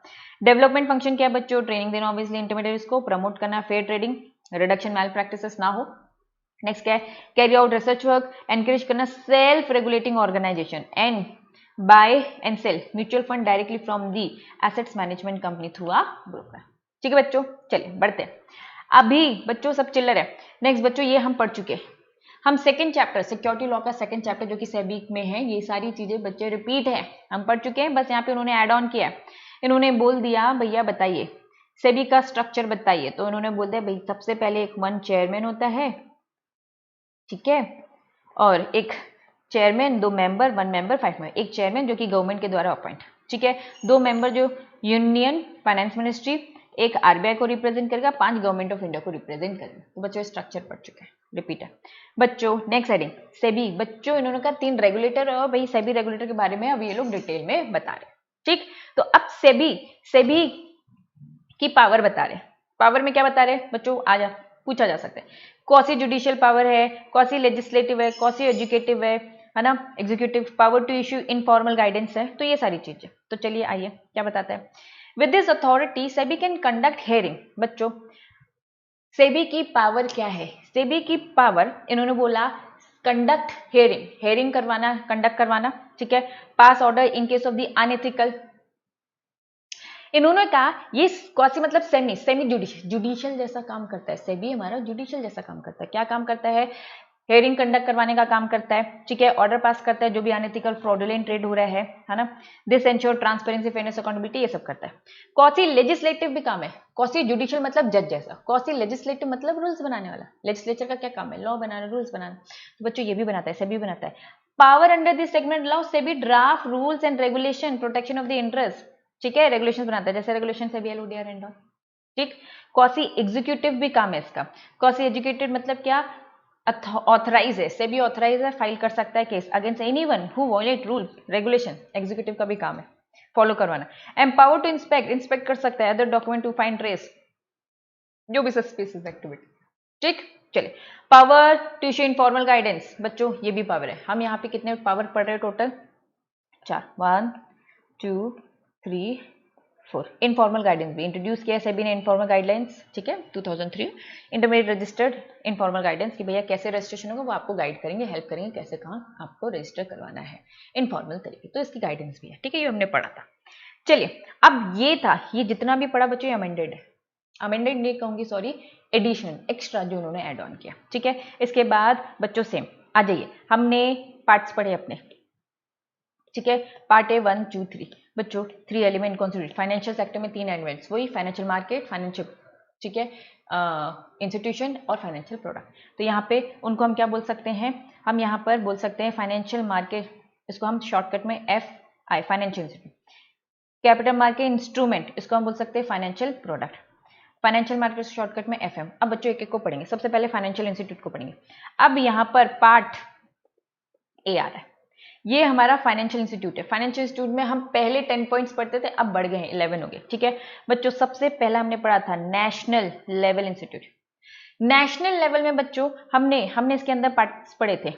डेवलपमेंट फंक्शन क्या है बच्चों, ट्रेनिंग देना ऑब्वियसली इंटरमीडिएट्स को, प्रमोट करना fair trading, reduction mal practices ना हो, नेक्स्ट क्या है, carry out research work, encourage करना self regulating organisation, and buy and sell mutual fund directly from the assets management company through a broker. ठीक है बच्चों, चलिए बढ़ते हैं। अभी बच्चों सब चिल्लर है। नेक्स्ट बच्चों ये हम पढ़ चुके हैं, हम सेकंड चैप्टर सिक्योरिटी लॉ का सेकंड चैप्टर जो कि सेबी में है, ये सारी चीजें बच्चे रिपीट है, हम पढ़ चुके हैं, बस यहाँ पे उन्होंने ऐड ऑन किया। इन्होंने बोल दिया भैया बताइए सेबी का स्ट्रक्चर बताइए, तो इन्होंने बोल दिया भाई सबसे पहले एक 1 चेयरमैन होता है, ठीक है, और एक चेयरमैन, 2 मेंबर, 1 मेंबर, 5 मेंबर, एक चेयरमैन जो कि गवर्नमेंट के द्वारा अपॉइंट, ठीक है, 2 मेंबर जो यूनियन फाइनेंस मिनिस्ट्री, एक आरबीआई को रिप्रेजेंट करेगा, 5 गवर्नमेंट ऑफ इंडिया को रिप्रेजेंट करेगा। तो बच्चों स्ट्रक्चर पढ़ चुके हैं, रिपीट है बच्चों। नेक्स्ट हेडिंग सेबी, बच्चों इन्होंने कहा 3 रेगुलेटर और भाई सेबी रेगुलेटर के बारे में अब ये लोग डिटेल में बता रहे हैं, ठीक। तो अब सेबी की पावर बता रहे हैं, पावर में क्या बता रहे हैं बच्चों, पूछा जा सकता है, कौन सी जुडिशियल पावर है, कौन सी लेजिस्लेटिव है, कौन सी एजुकेटिव है ना, executive power to issue informal guidance है, तो ये सारी चीजें। तो चलिए आइए क्या बताता है, with this authority SEBI can conduct hearing. बच्चों सेबी की पावर क्या है, सेबी की पावर इन्होंने बोला कंडक्ट हियरिंग, हियरिंग करवाना, कंडक्ट करवाना, ठीक है, pass order in case of the unethical. इन्होंने कहा ये कौसी मतलब सेमी जुडिशियल जैसा काम करता है, सेबी हमारा जुडिशियल जैसा काम करता है। क्या काम करता है, हेयरिंग कंडक्ट करवाने का काम करता है, ठीक है, ऑर्डर पास करता है जो भी अनएथिकल फ्रॉडुलेंट ट्रेड हो रहा है ना, this ensure transparency fairness accountability, ये सब करता है। कौसी लेजिस्लेटिव भी काम है, कौसी जुडिशियल मतलब जज जैसा, कौसी लेजिस्लेटिव मतलब रूल्स बनाने वाला, लेजिस्लेचर का क्या काम है, लॉ बनाना, रूल्स बनाना, तो बच्चों ये भी बनाता है, सेबी बनाता है। Power under this segment law SEBI draft rules and regulation protection of the interest, ठीक है, रेगुलेशन बनाता है, जैसे regulation SEBI LODR and all, ठीक। कौसी एग्जीक्यूटिव भी काम है इसका, कौसी एजुकेटेड मतलब क्या, ऑथराइज है, सेबी ऑथराइज है, फाइल कर सकता है case against anyone who violate rule regulation, executive का भी काम है फॉलो करवाना। एम्पावर टू इंस्पेक्ट कर सकता है other document to find trace, जो भी सस्पिशियस एक्टिविटी, ठीक। चलिए power to issue informal guidance, बच्चों ये भी पावर है। हम यहाँ पे कितने पावर पढ़ रहे हैं टोटल, 4, 1 2 3 4। इनफॉर्मल गाइडेंस भी इंट्रोड्यूस किया सेबी ने, इनफॉर्मल गाइडलाइंस, ठीक है, 2003 इंटरमीडिएट रजिस्टर्ड इनफॉर्मल गाइडेंस कि भैया कैसे रजिस्ट्रेशन होगा, वो आपको गाइड करेंगे, हेल्प करेंगे कैसे कहाँ आपको रजिस्टर करवाना है इनफॉर्मल तरीके, तो इसकी गाइडेंस भी है, ठीक है, ये हमने पढ़ा था। चलिए अब ये था, ये जितना भी पढ़ा बच्चों ये अमेंडेड है, अमेंडेड नहीं कहूंगी सॉरी, एडिशन एक्स्ट्रा जो उन्होंने एड ऑन किया, ठीक है। इसके बाद बच्चों सेम आ जाइए, हमने पार्ट्स पढ़े अपने, ठीक है, पार्ट ए 1 2 3 बच्चों 3 एलिमेंट कॉन्सिडर, फाइनेंशियल सेक्टर में 3 एलिमेंट्स, वही फाइनेंशियल मार्केट, फाइनेंशियल, ठीक है, इंस्टीट्यूशन और फाइनेंशियल प्रोडक्ट। तो यहाँ पे उनको हम क्या बोल सकते हैं, हम यहाँ पर बोल सकते हैं फाइनेंशियल मार्केट, इसको हम शॉर्टकट में FI financial institute, capital market instrument, इसको हम बोल सकते हैं financial product, financial market shortcut में FM। अब बच्चों एक एक को पढ़ेंगे, सबसे पहले फाइनेंशियल इंस्टीट्यूट को पढ़ेंगे। अब यहाँ पर पार्ट ए आ रहा है, ये हमारा फाइनेंशियल इंस्टीट्यूट है। फाइनेंशियल इंस्टीट्यूट में हम पहले 10 पॉइंट्स पढ़ते थे, अब बढ़ गए हैं 11 हो गए, ठीक है बच्चों। सबसे पहला हमने पढ़ा था national level institute. National level में बच्चों हमने इसके अंदर पार्ट्स पढ़े थे,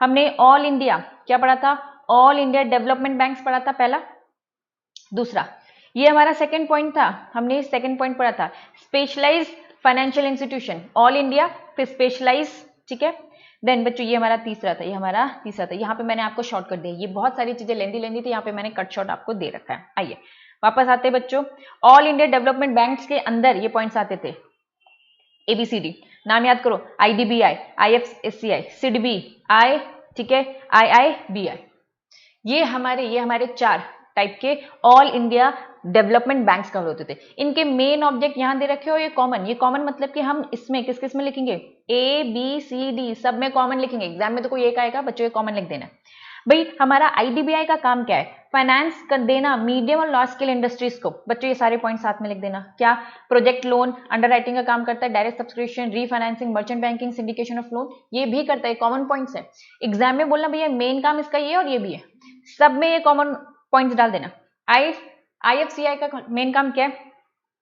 हमने ऑल इंडिया क्या पढ़ा था, ऑल इंडिया डेवलपमेंट बैंक्स पढ़ा था पहला। दूसरा ये हमारा सेकेंड पॉइंट था, हमने सेकेंड पॉइंट पढ़ा था specialised financial institution all India, फिर स्पेशलाइज, ठीक है। देन बच्चों ये हमारा तीसरा था, ये हमारा तीसरा था। यहाँ पे मैंने आपको शॉर्टकट दिया, ये बहुत सारी चीजें लेंदी थी, यहाँ पे मैंने कट शॉर्ट आपको दे रखा है। आइए वापस आते हैं बच्चों, ऑल इंडिया डेवलपमेंट बैंक्स के अंदर ये पॉइंट्स आते थे, ABCD नाम याद करो, IDBI, IFSCI, SIDBI, I, ठीक है, IIBI, ये हमारे 4 टाइप के all India development banks cover होते थे। इनके मेन ऑब्जेक्ट यहां दे रखे हो, ये कॉमन मतलब कि हम इसमें किस में लिखेंगे, ABCD सब में कॉमन लिखेंगे, एग्जाम में तो कोई एक आएगा बच्चों, ये कॉमन लिख देना। भाई हमारा IDBI का काम क्या है, फाइनेंस कर देना मीडियम और लार्ज स्केल इंडस्ट्रीज को, बच्चों ये सारे पॉइंट साथ में लिख देना। क्या, प्रोजेक्ट लोन, अंडरराइटिंग का काम करता है, direct subscription, refinancing, merchant banking, syndication of loan, ये भी करता है, कॉमन पॉइंट्स है। एग्जाम में बोलना भैया मेन काम इसका ये और ये भी है, सब में ये कॉमन पॉइंट्स डाल देना। IFCI का मेन काम क्या है,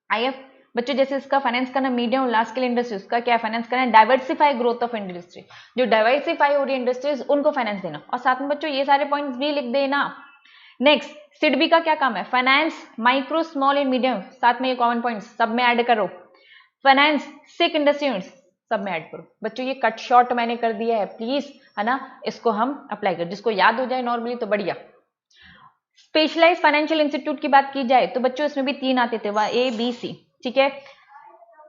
IF बच्चों जैसे इसका फाइनेंस करना मीडियम लार्ज स्केल इंडस्ट्री, उसका क्या फाइनेंस करना है, डाइवर्सिफाई ग्रोथ ऑफ इंडस्ट्री, जो डाइवर्सिफाई हो रही इंडस्ट्रीज उनको फाइनेंस देना, और साथ में बच्चों ये सारे पॉइंट्स भी लिख देना। नेक्स्ट SIDBI का क्या काम है, finance micro small and medium, साथ में ये कॉमन पॉइंट्स सब में ऐड करो। फाइनेंस सिक इंडस्ट्रीज, सब में ऐड करो बच्चों। ये कट शॉर्ट मैंने कर दिया है, प्लीज है ना, इसको हम अप्लाई कर, जिसको याद हो जाए नॉर्मली तो बढ़िया। स्पेशलाइज फाइनेंशियल इंस्टीट्यूट की बात की जाए तो बच्चों इसमें भी 3 आते थे, वह ABC, ठीक है,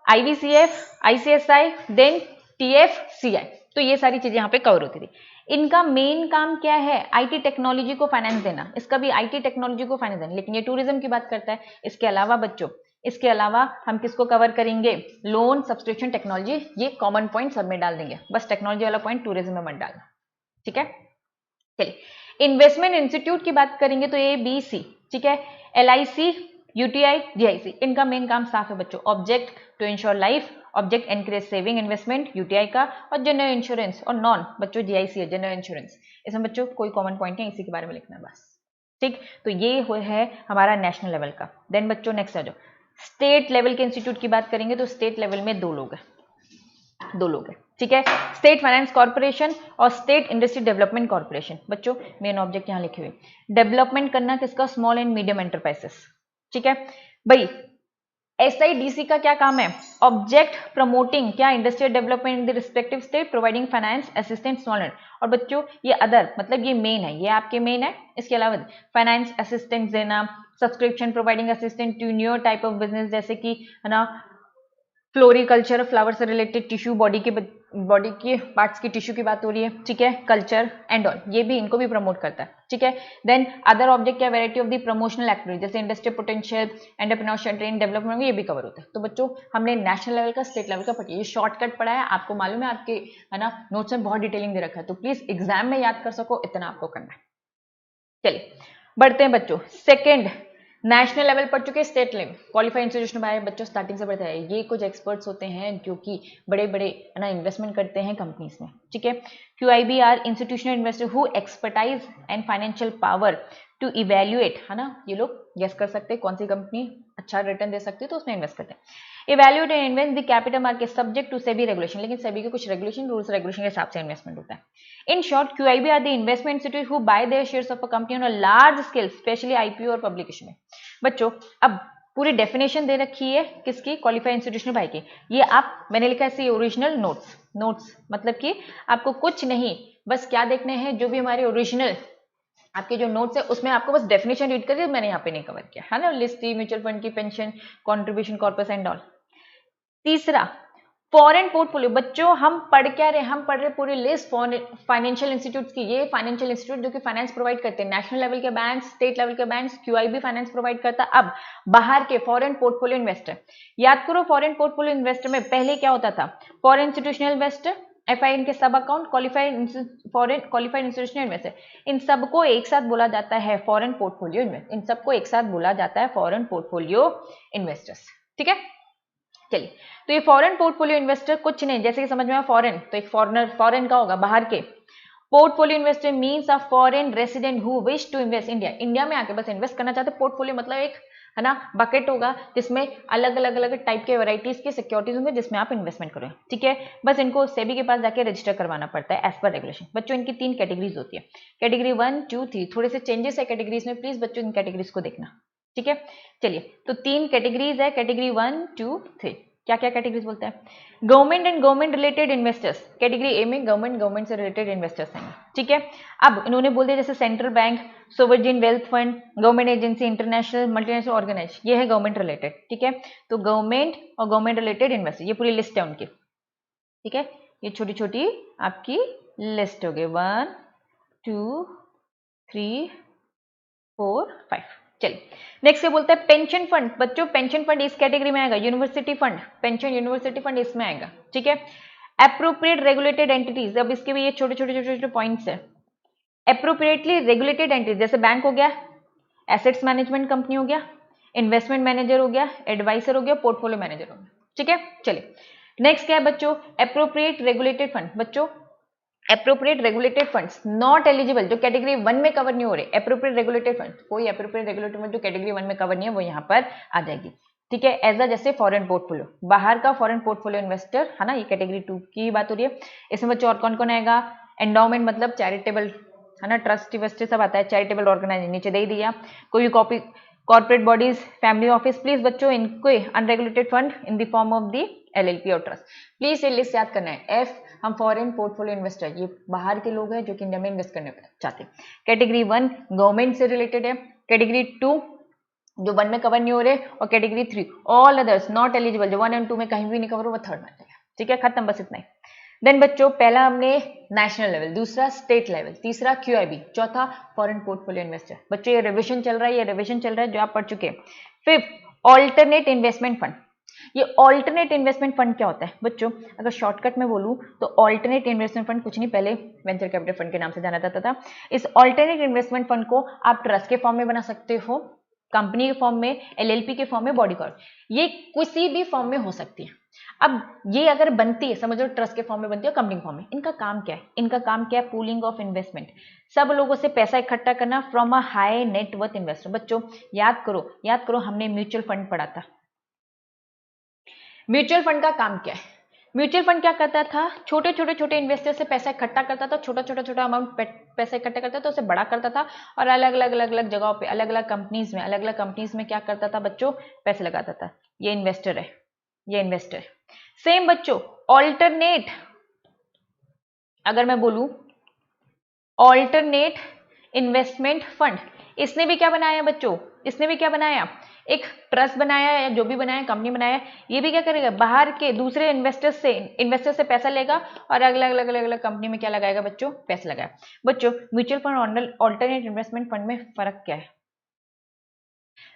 IVCF, ICSI, देन TFCI, तो ये सारी चीजें यहाँ पे कवर होती थी। इनका मेन काम क्या है, IT टेक्नोलॉजी को फाइनेंस देना, इसका भी IT टेक्नोलॉजी को फाइनेंस देना, लेकिन ये टूरिज्म की बात करता है। इसके अलावा बच्चों, इसके अलावा हम किसको कवर करेंगे, लोन सब्सक्रिप्शन टेक्नोलॉजी, ये कॉमन पॉइंट सब में डाल देंगे, बस टेक्नोलॉजी वाला पॉइंट टूरिज्म में मत डालना, ठीक है। चलिए, इन्वेस्टमेंट इंस्टीट्यूट की बात करेंगे तो ABC, ठीक है, LIC, UTI, GIC, इनका मेन काम साफ है बच्चों, object to insure life, object encourage saving investment UTI का, और जनरल इंश्योरेंस और नॉन बच्चों GIC है, जनरल इंश्योरेंस। इसमें बच्चों कोई कॉमन पॉइंट नहीं, इसी के बारे में लिखना है बस, ठीक। तो ये है हमारा नेशनल लेवल का। देन बच्चों नेक्स्ट आ जाओ, स्टेट लेवल के इंस्टीट्यूट की बात करेंगे तो स्टेट लेवल में 2 लोग हैं, ठीक है, स्टेट फाइनेंस कॉर्पोरेशन और स्टेट इंडस्ट्री डेवलपमेंट कॉर्पोरेशन। बच्चों मेन ऑब्जेक्ट यहां लिखे हुए, डेवलपमेंट करना किसका, स्मॉल एंड मीडियम एंटरप्राइजेस, ठीक है भाई। SIDC का क्या काम है, ऑब्जेक्ट प्रमोटिंग क्या, industrial development in the respective state, providing finance assistance small and, और बच्चों ये अदर मतलब ये मेन है, ये आपके मेन है। इसके अलावा फाइनेंस असिस्टेंस देना, subscription providing assistant to new type of business, जैसे कि है ना फ्लोरिकल्चर, फ्लावर से रिलेटेड टिश्यू, बॉडी के पार्ट्स की टिश्यू की बात हो रही है, ठीक है, कल्चर एंड ऑल, ये भी इनको भी प्रमोट करता है, ठीक है। देन अदर ऑब्जेक्ट क्या, variety of the promotional activity, जैसे industrial potential, entrepreneurship, training development में ये भी कवर होता है। तो बच्चों हमने नेशनल लेवल का, स्टेट लेवल का पढ़ा, ये शॉर्टकट पढ़ा है, आपको मालूम है आपके है ना नोट्स में बहुत डिटेलिंग दे रखा है, तो प्लीज एग्जाम में याद कर सको इतना आपको करना है। चलिए बढ़ते हैं बच्चों, सेकेंड नेशनल लेवल पढ़ चुके, state level qualified institution by बच्चों स्टार्टिंग से पढ़ते हैं। ये कुछ एक्सपर्ट्स होते हैं जो कि बड़े बड़े है ना इन्वेस्टमेंट करते हैं कंपनीज में, ठीक है। QIB are institutional investor who expertise and financial power to evaluate, है ना, ये लोग गेस कर सकते हैं कौन सी कंपनी अच्छा रिटर्न दे सकती है तो उसमें इन्वेस्ट करते हैं। Evaluate and invest the capital market subject to SEBI regulation, लेकिन सेबी के कुछ रेगुलेशन, रूल्स रेगुलेशन के हिसाब से इन्वेस्टमेंट होता है। In short, QIB are the investment institute who buy their shares of a company on a large scale, especially IPO और public issue में। बच्चों अब पूरी डेफिनेशन दे रखी है किसकी, क्वालिफाइड इंस्टीट्यूशनल बाय की, ये आप मैंने लिखा है ओरिजिनल नोट्स मतलब कि आपको कुछ नहीं, बस क्या देखने हैं, जो भी हमारे ओरिजिनल आपके जो नोट्स है उसमें आपको बस डेफिनेशन रीड करिए, मैंने यहाँ पे नहीं कवर किया है ना, लिस्ट म्यूचुअल फंड की, pension, contribution, corpus and all. तीसरा फॉरेन पोर्टफोलियो, बच्चों हम पढ़ क्या रहे, हम पढ़ रहे पूरी लिस्ट फाइनेंशियल इंस्टीट्यूट्स की। ये फाइनेंशियल इंस्टीट्यूट जो कि फाइनेंस प्रोवाइड करते हैं, नेशनल लेवल के बैंक, स्टेट लेवल के बैंक, QIB फाइनेंस प्रोवाइड करता है। अब बाहर के फॉरेन पोर्टफोलियो इन्वेस्टर, याद करो फॉरेन पोर्टफोलियो इन्वेस्टर में पहले क्या होता था, फॉरेन इंस्टीट्यूशनल इन्वेस्टर, FI इनके सब अकाउंट, क्वालिफाइड इंस्टीट्यूशनल इन्वेस्टर, इन सबको एक साथ बोला जाता है फॉरेन पोर्टफोलियो इन्वेस्टर, इन सबको एक साथ बोला जाता है फॉरेन पोर्टफोलियो इन्वेस्टर्स, ठीक है। चलिए, तो ये फॉरेन पोर्टफोलियो इन्वेस्टर कुछ नहीं, जैसे कि समझ में आया फॉरेन, तो एक फॉरेन का होगा बाहर के। Portfolio investor means a foreign resident who wish to invest India में आके बस इन्वेस्ट करना चाहते। पोर्टफोलियो मतलब एक है ना बकेट होगा जिसमें अलग अलग टाइप के वैरायटीज के सिक्योरिटीज होंगे जिसमें आप इन्वेस्टमेंट करें, ठीक है। बस इनको सेबी के पास जाके रजिस्टर करवाना पड़ता है एज पर रेगुलेशन। बच्चों इनकी 3 कैटेगरीज होती है, कैटेगरी 1, 2, 3, थोड़े से चेंजेस है कैटेगरीज में, प्लीज बच्चों इन कैटेगरीज को देखना, ठीक है। चलिए, तो 3 कैटेगरीज है, कैटेगरी 1, 2, 3। क्या क्या कैटेगरीज बोलते हैं, government and government related investors, category A में गवर्नमेंट से रिलेटेड इन्वेस्टर्स हैं, ठीक है। अब इन्होंने बोल दिया जैसे central bank, sovereign wealth fund, government agency, international multinational organise, ये है गवर्नमेंट रिलेटेड, ठीक है। तो गवर्नमेंट और गवर्नमेंट रिलेटेड इन्वेस्टर, ये पूरी लिस्ट है उनकी, ठीक है। ये छोटी छोटी आपकी लिस्ट हो गई, 1, 2, 3, 4, 5। चलिए नेक्स्ट क्या बोलता है, पेंशन फंड। बच्चों पेंशन फंड इस कैटेगरी में आएगा, university fund, pension university fund इसमें आएगा, ठीक है। एप्रोप्रिएट रेगुलेटेड एंटिटीज, अब इसके भी ये छोटे छोटे पॉइंट्स है। एप्रोप्रिएटली रेगुलेटेड एंटिटीज जैसे बैंक हो गया, एसेट्स मैनेजमेंट कंपनी हो गया, इन्वेस्टमेंट मैनेजर हो गया, एडवाइजर हो गया, पोर्टफोलियो मैनेजर हो गया, ठीक है। चलिए नेक्स्ट क्या है बच्चों, एप्रोप्रिएट रेगुलेटेड फंड। बच्चों appropriate regulated funds not eligible, जो कैटेगरी 1 में कवर नहीं हो रहे, एप्रोप्रिएट रेगुलेटेड फंड, कोई एप्रोप्रिएट रेगुलेटेड फंड जो कैटेगरी 1 में कवर नहीं है वो यहाँ पर आ जाएगी, ठीक है। एज अ जैसे फॉरेन पोर्टफोलियो, बाहर का फॉरेन पोर्टफोलियो इन्वेस्टर है ना, ये कैटेगरी 2 की बात हो रही है। इसमें बच्चों और कौन कौन आएगा, एंडाउमेंट मतलब चैरिटेबल है ना, ट्रस्ट सब आता है, चैरिटेबल ऑर्गेनाइजेशन नीचे दे दिया, कोई copy corporate bodies, family office, please बच्चों इनको unregulated fund in the form of the LLP और ट्रस्ट। प्लीज ये लिस्ट याद करना है। F, हम फॉरेन पोर्टफोलियो इन्वेस्टर, ये बाहर के लोग हैं जो कि इंडिया में इन्वेस्ट करने चाहते हैं। कैटेगरी 1 गवर्नमेंट से रिलेटेड है, कैटेगरी 2 जो 1 में कवर नहीं हो रहे, और category 3 all others not eligible, जो 1 और 2 में कहीं भी नहीं कवर हो वो थर्ड में आ जाएगा। ठीक है, खत्म, बस इतना ही। देन बच्चों पहला हमने नेशनल लेवल, दूसरा स्टेट लेवल, तीसरा QIB, चौथा फॉरेन पोर्टफोलियो इन्वेस्टर। बच्चों ये रिविजन चल रहा है, ये रिविजन चल रहा है जो आप पढ़ चुके हैं। Fifth alternate investment fund. ये ऑल्टरनेट इन्वेस्टमेंट फंड क्या होता है बच्चों? अगर शॉर्टकट में बोलूं तो ऑल्टरनेट इन्वेस्टमेंट फंड कुछ नहीं, पहले वेंचर कैपिटल फंड के नाम से जाना जाता था। इस ऑल्टरनेट इन्वेस्टमेंट फंड को आप ट्रस्ट के फॉर्म में बना सकते हो, कंपनी के फॉर्म में, LLP के फॉर्म में, बॉडी कॉर्प, ये किसी भी फॉर्म में हो सकती है। अब ये अगर बनती है, समझो ट्रस्ट के फॉर्म में बनती है, कंपनी के फॉर्म में, इनका काम क्या है? इनका काम क्या है? पूलिंग ऑफ इन्वेस्टमेंट, सब लोगों से पैसा इकट्ठा करना from a high net worth investor. बच्चों याद करो हमने म्यूचुअल फंड पढ़ा था। म्यूचुअल फंड का काम क्या है? म्यूचुअल फंड क्या करता था? छोटे इन्वेस्टर से पैसा इकट्ठा करता था, छोटा अमाउंट पैसा इकट्ठा करता था, उसे बड़ा करता था और अलग अलग जगहों पे, अलग अलग कंपनीज में क्या करता था बच्चों? पैसे लगाता था। ये इन्वेस्टर है, ये इन्वेस्टर है। सेम बच्चों ऑल्टरनेट, अगर मैं बोलूं ऑल्टरनेट इन्वेस्टमेंट फंड, इसने भी क्या बनाया बच्चों? इसने भी क्या बनाया? एक ट्रस्ट बनाया या जो भी बनाया, कंपनी बनाया। ये भी क्या करेगा? बाहर के दूसरे इन्वेस्टर से पैसा लेगा और अलग कंपनी में क्या लगाएगा बच्चों? पैसा लगाएगा। बच्चों म्यूचुअल फंड और ऑल्टरनेट इन्वेस्टमेंट फंड में फर्क क्या है?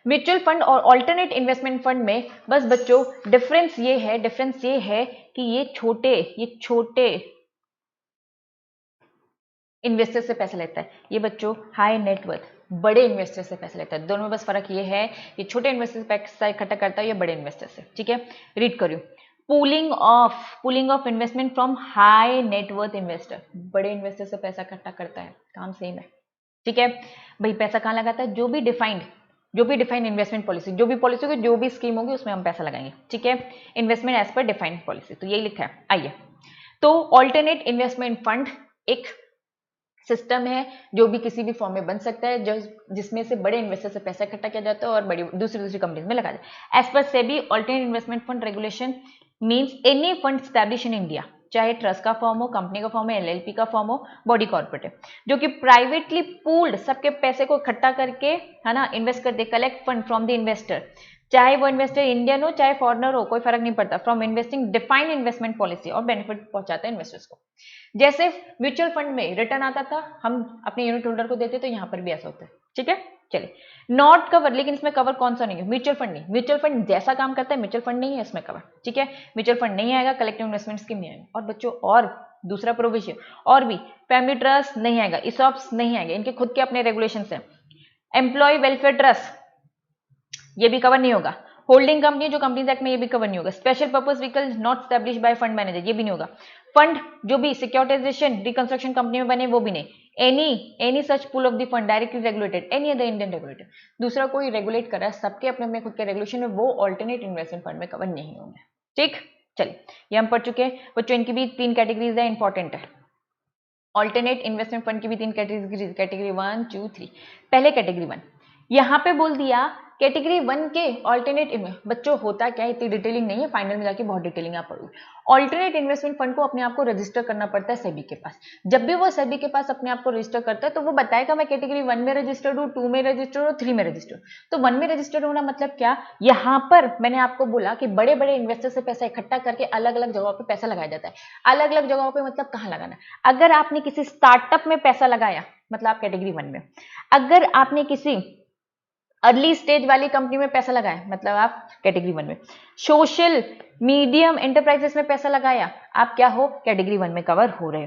म्यूचुअल फंड और ऑल्टरनेट इन्वेस्टमेंट फंड में बस बच्चों डिफरेंस ये है कि ये छोटे इन्वेस्टर से पैसा लेता है, ये बच्चों हाई नेटवर्थ बड़े इन्वेस्टर से पैसा लेता है। दोनों में बस फर्क ये है, ये छोटे इन्वेस्टर से पैसा इकट्ठा करता है, ये बड़े इन्वेस्टर से। ठीक है, रीड करियो। Pooling of investment from high net worth investor, बड़े इन्वेस्टर से पैसा इकट्ठा करता है, काम सेम है। ठीक है भाई, पैसा कहाँ लगाता है? जो भी डिफाइंड इन्वेस्टमेंट पॉलिसी, जो भी पॉलिसी होगी, जो भी स्कीम होगी, उसमें हम पैसा लगाएंगे। ठीक है, investment as per defined policy, तो यही लिखा है। आइए, तो ऑल्टरनेट इन्वेस्टमेंट फंड एक सिस्टम है जो भी किसी भी फॉर्म में बन सकता है, जिसमें से बड़े इन्वेस्टर से पैसा इकट्ठा किया जाता है और बड़ी दूसरी कंपनीज में लगाया जाता है। As per SEBI alternate investment fund regulation means any fund establish in India, चाहे ट्रस्ट का फॉर्म हो, कंपनी का फॉर्म हो, LLP का फॉर्म हो, बॉडी कॉर्पोरेट है, जो कि प्राइवेटली पूल्ड सबके पैसे को इकट्ठा करके, है ना, इन्वेस्ट कर दे, collect fund from the investor, चाहे वो इन्वेस्टर इंडियन हो चाहे फॉरेनर हो, कोई फर्क नहीं पड़ता, from investing defined investment policy, और बेनिफिट पहुंचाता है इन्वेस्टर्स को। जैसे म्यूचुअल फंड में रिटर्न आता था, हम अपने यूनिट होल्डर को देते, तो यहाँ पर भी ऐसा होता है। ठीक है, चलिए, नॉट कवर, लेकिन इसमें कवर कौन सा नहीं है? म्यूचुअल फंड नहीं। म्यूचुअल फंड जैसा काम करता है, म्यूचुअल फंड नहीं है इसमें कवर। ठीक है, म्यूचुअल फंड नहीं आएगा, कलेक्टिव इन्वेस्टमेंट स्कीम नहीं आएगा। और बच्चों और दूसरा प्रोविजन और भी, फैमिली ट्रस्ट नहीं आएगा, ESOPs नहीं आएगा, इनके खुद के अपने रेगुलेशन है। एम्प्लॉय वेलफेयर ट्रस्ट ये भी कवर नहीं होगा। होल्डिंग कंपनी जो कंपनीज एक्ट में, ये भी कवर नहीं होगा। Special purpose vehicle not establish bye fund manager, ये भी नहीं होगा। फंड जो भी सिक्योरिटाइजेशन रिकंस्ट्रक्शन कंपनी में बने, वो भी नहीं। Any such pool of the fund directly regulated, any other Indian regulator, दूसरा कोई रेगुलेट कर रहा है, सबके अपने अपने खुद के रेगुलेशन है, वो ऑल्टरनेट इन्वेस्टमेंट फंड में कवर नहीं होंगे। ठीक, चलिए, ये हम पढ़ चुके हैं बच्चों। इनकी भी 3 कैटेगरीज है, इंपॉर्टेंट है। ऑल्टरनेट इन्वेस्टमेंट फंड की भी 3 कैटेगरीज, कैटेगरी 1, 2, 3। पहले कैटेगरी 1, यहां पे बोल दिया कैटेगरी 1 के ऑल्टरनेट बच्चों होता क्या है, इतनी डिटेलिंग नहीं है, फाइनल में जाके बहुत डिटेलिंग आप पढ़ोगे। ऑल्टरनेट इन्वेस्टमेंट फंड को अपने आप को रजिस्टर करना पड़ता है सेबी के पास। जब भी वो सेबी के पास अपने आप को रजिस्टर करता है, तो वो बताएगा मैं कैटेगरी 1 में रजिस्टर्ड हूँ, 2 में रजिस्टर्ड हूँ, 3 में रजिस्टर्ड। तो 1 में रजिस्टर्ड होना मतलब क्या? यहाँ पर मैंने आपको बोला कि बड़े बड़े इन्वेस्टर से पैसा इकट्ठा करके अलग अलग जगहों पर पैसा लगाया जाता है। अलग अलग जगहों पर मतलब कहाँ लगाना? अगर आपने किसी स्टार्टअप में पैसा लगाया, मतलब आप कैटेगरी 1 में। अगर आपने किसी अर्ली स्टेज वाली कंपनी में पैसा लगाया, मतलब आप कैटेगरी 1 में। सोशल मीडियम एंटरप्राइजेस में पैसा लगाया, आप क्या हो? कैटेगरी 1 में कवर हो रहे।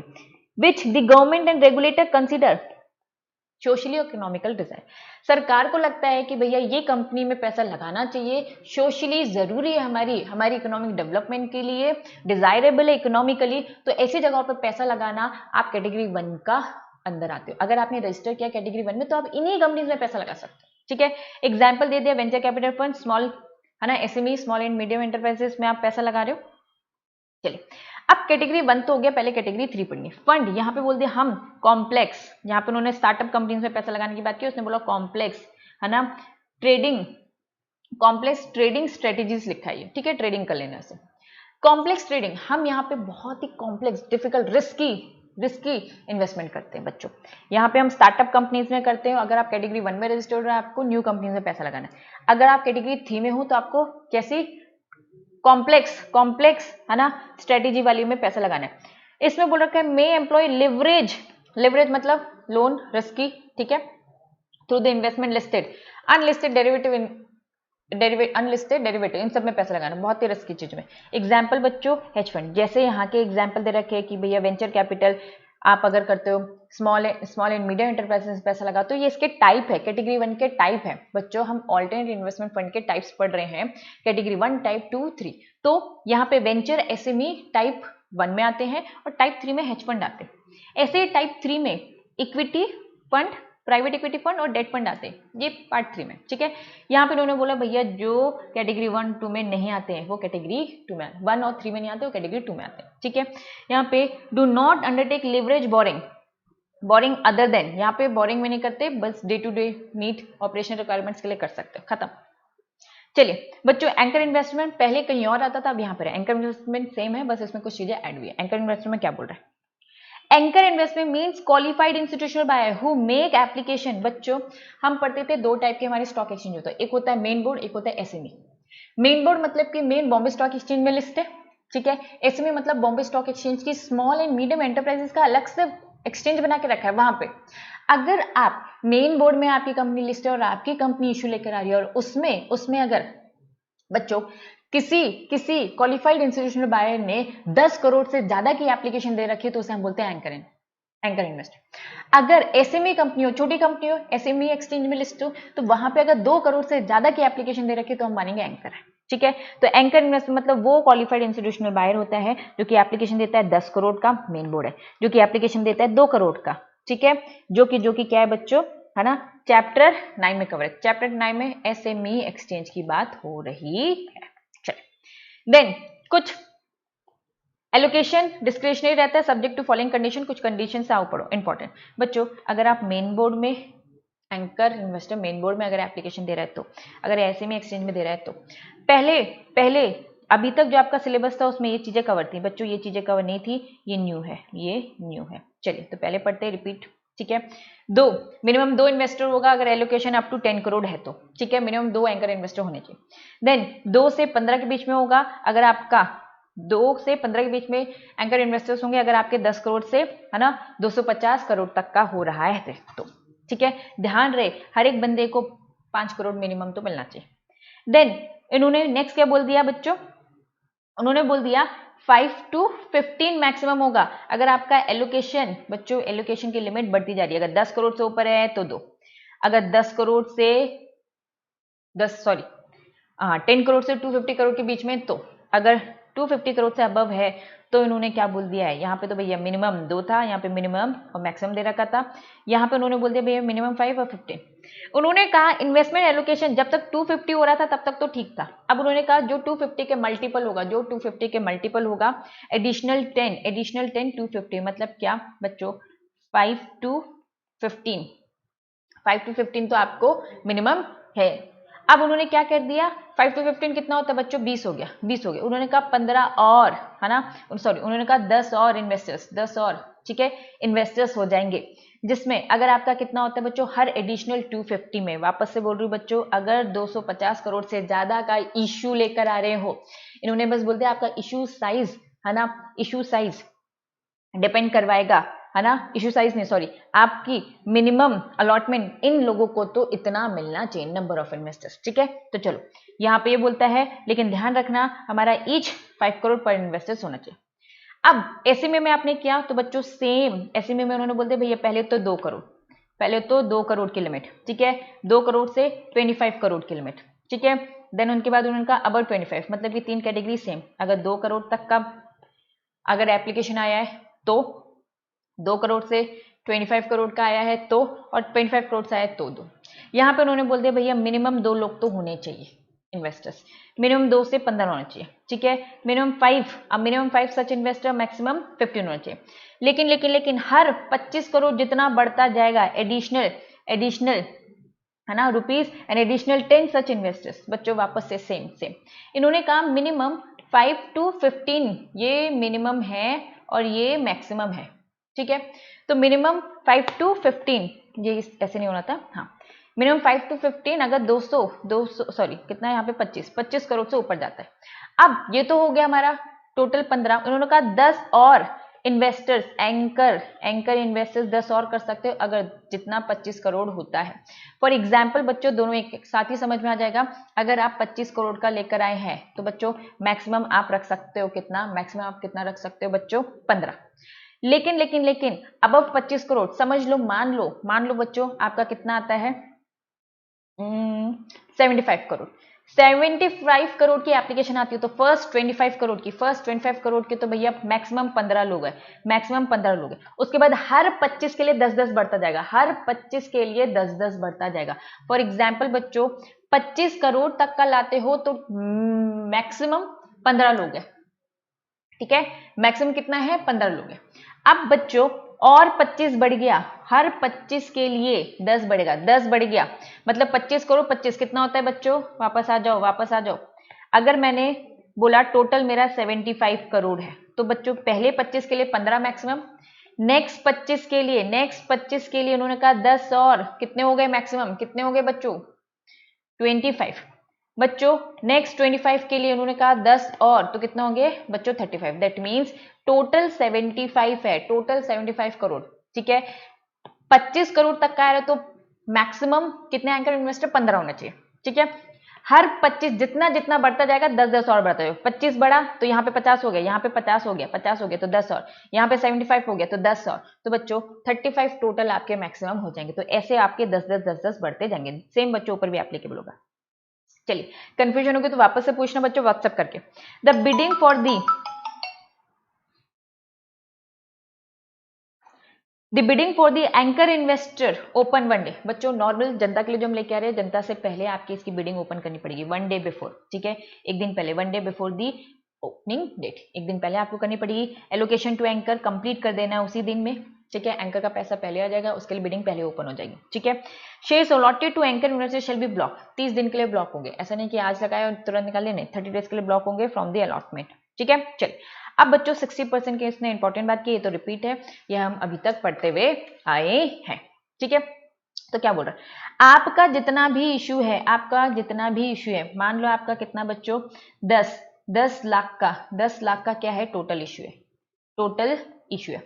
Which the government and regulator consider socially economical desire, सरकार को लगता है कि भैया ये कंपनी में पैसा लगाना चाहिए, सोशली जरूरी है, हमारी इकोनॉमिक डेवलपमेंट के लिए, डिजायरेबल है इकोनॉमिकली, तो ऐसी जगहों पर पैसा लगाना आप कैटेगरी 1 का अंदर आते हो। अगर आपने रजिस्टर किया कैटेगरी 1 में, तो आप इन्हीं कंपनीज में पैसा लगा सकते हो। ठीक है, एग्जाम्पल दे दिया, वेंचर कैपिटल फंड, स्मॉल, है ना, SME small and medium enterprises में आप पैसा लगा रहे हो। चलिए, अब कैटेगरी 1 तो हो गया, पहले कैटेगरी 3 पढ़नी। फंड, यहाँ पे बोल दिया हम कॉम्प्लेक्स, यहाँ पे उन्होंने स्टार्टअप कंपनीज में पैसा लगाने की बात की, उसने बोला कॉम्प्लेक्स, है ना, ट्रेडिंग, कॉम्प्लेक्स ट्रेडिंग स्ट्रेटेजीज लिखा है, ठीक है, ट्रेडिंग कर लेना से। कॉम्प्लेक्स ट्रेडिंग, हम यहाँ पे बहुत ही कॉम्प्लेक्स, डिफिकल्ट, रिस्की इन्वेस्टमेंट करते हैं बच्चों। यहाँ पे हम स्टार्टअप कंपनीज में करते हैं। अगर आप कैटेगरी 1 में रजिस्टर्ड हो, आपको न्यू कंपनीज में पैसा लगाना है। अगर आप कैटेगरी 3 में हो तो आपको कैसी कॉम्प्लेक्स है ना स्ट्रेटेजी वाली में पैसा लगाना है। इसमें बोल रखा है मे एम्प्लॉय लिवरेज मतलब लोन रिस्की, ठीक है, through the investment listed unlisted unlisted derivative, इन सब में पैसा लगाना बहुत ही रिस्की चीज में। एग्जाम्पल बच्चों हेज फंड, जैसे यहाँ के एग्जाम्पल दे रखे हैं कि भैया वेंचर कैपिटल आप अगर करते हो, स्मॉल एंड मीडियम एंटरप्राइजेस में पैसा लगा, तो ये इसके टाइप है, कैटेगरी 1 के टाइप है बच्चों। हम ऑल्टरनेट इन्वेस्टमेंट फंड के टाइप्स पढ़ रहे हैं, कैटेगरी 1, टाइप 2, 3। तो यहाँ पे वेंचर एसएमई टाइप 1 में आते हैं और टाइप 3 में हेज फंड आते हैं। ऐसे टाइप 3 में equity fund, private equity fund और डेट फंड आते हैं, ये पार्ट 3 में, ठीक है। यहाँ पे उन्होंने बोला भैया जो कैटेगरी 1, 2 में नहीं आते हैं वो कैटेगरी 2 में, 1 और 3 में नहीं आते, वो कैटेगरी 2 में आते हैं, ठीक है। यहाँ पे do not undertake leverage borrowing other than, यहाँ पे बोरिंग में नहीं करते, बस day to day need operation requirements के लिए कर सकते हैं, खत्म। चलिए बच्चों, एंकर इन्वेस्टमेंट पहले कहीं और आता था, अब यहाँ पर है। एंकर इन्वेस्टमेंट सेम है, बस इसमें कुछ चीजें ऐड हुई है। एंकर इन्वेस्टमेंट क्या बोल रहा है? Anchor investment means qualified institutional buyer who make application. बच्चों हम पढ़ते थे 2 टाइप के हमारे स्टॉक एक्सचेंज होता है, एक होता है मेन बोर्ड, एक होता है एसएमई। मेन बोर्ड मतलब कि मेन बॉम्बे स्टॉक एक्सचेंज में लिस्ट है, ठीक है। एसएमई मतलब बॉम्बे स्टॉक एक्सचेंज की स्मॉल एंड मीडियम एंटरप्राइजेस का अलग से एक्सचेंज बना के रखा है वहां पे। अगर आप मेन बोर्ड में आपकी कंपनी लिस्ट है और आपकी कंपनी इशू लेकर आ रही है और उसमें अगर बच्चों किसी क्वालिफाइड इंस्टीट्यूशनल बायर ने 10 करोड़ से ज्यादा की एप्लीकेशन दे रखी है तो उसे हम बोलते हैं एंकर इन्वेस्टर। अगर एसएमई कंपनी हो, छोटी कंपनी हो, एसएमई एक्सचेंज में लिस्ट हो, तो वहां पे अगर 2 करोड़ से ज्यादा की एप्लीकेशन दे रखी है तो हम मानेंगे एंकर है, ठीक है। तो एंकर इन्वेस्टर मतलब वो क्वालिफाइड इंस्टीट्यूशनल बायर होता है जो कि एप्लीकेशन देता है 10 करोड़ का, मेन बोर्ड है जो कि एप्लीकेशन देता है 2 करोड़ का, ठीक है। जो कि क्या है बच्चों, है ना, चैप्टर 9 में कवर है। चैप्टर 9 में एसएमई एक्सचेंज की बात हो रही है। देन कुछ एलोकेशन डिस्क्रिशनरी रहता है, सब्जेक्ट टू फॉलोइंग कंडीशन, कुछ कंडीशन से आओ पढ़ो, इंपॉर्टेंट बच्चों। अगर आप मेन बोर्ड में एंकर इन्वेस्टर मेन बोर्ड में अगर एप्लीकेशन दे रहा है तो, अगर एसएमई एक्सचेंज में दे रहा है तो पहले अभी तक जो आपका सिलेबस था उसमें ये चीजें कवर थी बच्चों, ये चीजें कवर नहीं थी, ये न्यू है। चलिए तो पहले पढ़ते हैं, रिपीट, ठीक है। मिनिमम 2 इन्वेस्टर होगा अगर एलोकेशन अप टू 10 करोड़ है तो, ठीक है। मिनिमम 2 एंकर इन्वेस्टर होने चाहिए। देन 2 से 15 के बीच में होगा अगर आपका 2 से 15 के बीच में एंकर इन्वेस्टर्स होंगे अगर आपके 10 करोड़ से, है ना, 250 करोड़ तक का हो रहा है तो, ठीक है। ध्यान रहे हर एक बंदे को 5 करोड़ मिनिमम तो मिलना चाहिए। देन इन्होंने नेक्स्ट क्या बोल दिया बच्चों, उन्होंने बोल दिया 5 to 15 मैक्सिमम होगा अगर आपका एलोकेशन, बच्चों एलोकेशन की लिमिट बढ़ती जा रही है। अगर 10 करोड़ से ऊपर है तो 2, अगर 10 करोड़ से 10 करोड़ से 250 करोड़ के बीच में, तो अगर 250 करोड़ से अबव है तो इन्होंने क्या बोल दिया है, यहाँ पे तो भैया मिनिमम 2 था, यहाँ पे मिनिमम और मैक्सिमम दे रखा था, यहाँ पे उन्होंने बोल दिया भैया मिनिमम 5 और 15। उन्होंने कहा इन्वेस्टमेंट एलोकेशन जब तक 250 हो रहा था तब तक तो ठीक था। अब उन्होंने कहा जो 250 के मल्टीपल होगा एडिशनल 10 250 मतलब क्या बच्चों 5 to 15 तो आपको मिनिमम है। अब उन्होंने क्या कर दिया, 5 to 15 कितना होता है बच्चों, 20 हो गया। उन्होंने कहा 15 और, है ना, उन्होंने कहा 10 और इन्वेस्टर्स, ठीक है, इन्वेस्टर्स हो जाएंगे, जिसमें अगर आपका कितना होता है बच्चों, हर एडिशनल 250 में, वापस से बोल रही हूँ बच्चों, अगर 250 करोड़ से ज्यादा का इश्यू लेकर आ रहे हो, इन्होंने बस बोल दिया आपका इश्यू साइज, है ना, इश्यू साइज डिपेंड करवाएगा, है ना, इश्यू साइज नहीं, सॉरी, आपकी मिनिमम अलॉटमेंट इन लोगों को तो इतना मिलना चाहिए, नंबर ऑफ इन्वेस्टर्स, ठीक है। तो चलो यहाँ पे ये बोलता है, लेकिन ध्यान रखना हमारा ईच 5 करोड़ पर इन्वेस्टर्स होना चाहिए। अब एसएमई में आपने किया तो बच्चों सेम एसएमई में उन्होंने बोल दिया भैया पहले तो 2 करोड़ की लिमिट, ठीक है, 2 करोड़ से 25 करोड़ की लिमिट, ठीक है। देन उनके बाद उन्होंने कहा अबाउट 25, मतलब कि 3 कैटेगरी सेम, अगर 2 करोड़ तक का अगर एप्लीकेशन आया है तो 2 करोड़ से 25 करोड़ का आया है तो, और 25 करोड़ से आया है तो 2। यहाँ पे उन्होंने बोल दिया भैया मिनिमम 2 लोग तो होने चाहिए इन्वेस्टर्स, मिनिमम 2 से 15 होना चाहिए, ठीक है, मिनिमम 5 सच इन्वेस्टर, मैक्सिमम 15 होना चाहिए। लेकिन हर 25 करोड़ जितना बढ़ता जाएगा एडिशनल है ना, rupees an additional 10 such investors. बच्चों वापस से सेम इन्होंने कहा मिनिमम 5 to 15 ये मिनिमम है और ये मैक्सिमम है, ठीक है। तो मिनिमम 5 to 15 ये ऐसे नहीं होना था, हाँ मिनिमम 5 to 15 अगर 200 सॉरी कितना है यहाँ पे 25 करोड़ से ऊपर जाता है। अब ये तो हो गया हमारा टोटल 15, उन्होंने कहा 10 और इन्वेस्टर्स एंकर इन्वेस्टर्स 10 और कर सकते हो अगर जितना 25 करोड़ होता है। फॉर एग्जाम्पल बच्चों दोनों एक साथ ही समझ में आ जाएगा। अगर आप 25 करोड़ का लेकर आए हैं तो बच्चों मैक्सिमम आप रख सकते हो कितना, मैक्सिमम आप कितना रख सकते हो बच्चों 15। लेकिन अब 25 करोड़ समझ लो, मान लो बच्चों आपका कितना आता है 75 करोड़। 75 करोड़ की एप्लीकेशन आती है तो फर्स्ट 25 करोड़ की तो भैया मैक्सिमम 15 लोग हैं, मैक्सिमम 15 लोग हैं। उसके बाद हर 25 के लिए 10-10 बढ़ता जाएगा, हर 25 के लिए 10-10 बढ़ता जाएगा। फॉर एग्जाम्पल बच्चों 25 करोड़ तक का लाते हो तो मैक्सिमम 15 लोग हैं, ठीक है, मैक्सिमम कितना है 15 लोग हैं। अब बच्चों और 25 बढ़ गया, हर 25 के लिए 10 बढ़ेगा, 10 बढ़ गया मतलब 25 करोड़ 25 कितना होता है बच्चों, वापस आ जाओ। अगर मैंने बोला टोटल मेरा 75 करोड़ है तो बच्चों पहले 25 के लिए 15 मैक्सिमम, नेक्स्ट 25 के लिए उन्होंने कहा 10 और कितने हो गए मैक्सिमम, कितने हो गए बच्चों 25 बच्चों। नेक्स्ट 25 के लिए उन्होंने कहा 10 और तो कितना होंगे बच्चों 35। दैट मीन्स टोटल 75 है, टोटल 75 करोड़, ठीक है। 25 करोड़ तक का है तो मैक्सिमम कितने एंकर इन्वेस्टर 15 होना चाहिए, ठीक है। हर 25 जितना बढ़ता जाएगा 10-10 और बढ़ता जाएगा। 25 बढ़ा तो यहाँ पे 50 हो गया, यहाँ पे 50 हो गया तो 10 और, यहाँ पे 75 हो गया तो 10 और, तो बच्चों 35 टोटल आपके मैक्सिमम हो जाएंगे। तो ऐसे आपके 10-10 बढ़ते जाएंगे। सेम बच्चों ऊपर भी एप्लीकेबल होगा। चलिए कंफ्यूजन होगी तो वापस से पूछना बच्चों व्हाट्सएप करके। The bidding for the anchor investor open one day. बच्चों नॉर्मल जनता के लिए जो हम लेके आ रहे हैं, जनता से पहले आपकी इसकी बिडिंग ओपन करनी पड़ेगी 1 डे बिफोर, ठीक है, एक दिन पहले 1 day before the opening date, एक दिन पहले आपको करनी पड़ेगी। एलोकेशन टू एंकर कंप्लीट कर देना है उसी दिन में, ठीक है, एंकर का पैसा पहले आ जाएगा, उसके लिए बिडिंग पहले ओपन हो जाएगी, ठीक है। Shares allotted to anchor investor shall be block, 30 दिन के लिए ब्लॉक होंगे, ऐसा नहीं कि आज लगाए और तुरंत निकाले, नहीं 30 डेज के लिए ब्लॉक होंगे फ्रॉम द अलॉटमेंट, ठीक है। चल अब बच्चों 60% के इसने इंपॉर्टेंट बात की, ये तो रिपीट है, ये हम अभी तक पढ़ते हुए आए हैं, ठीक है। तो क्या बोल रहा है, आपका जितना भी इशू है, मान लो आपका कितना बच्चों 10 लाख का क्या है टोटल इशू है।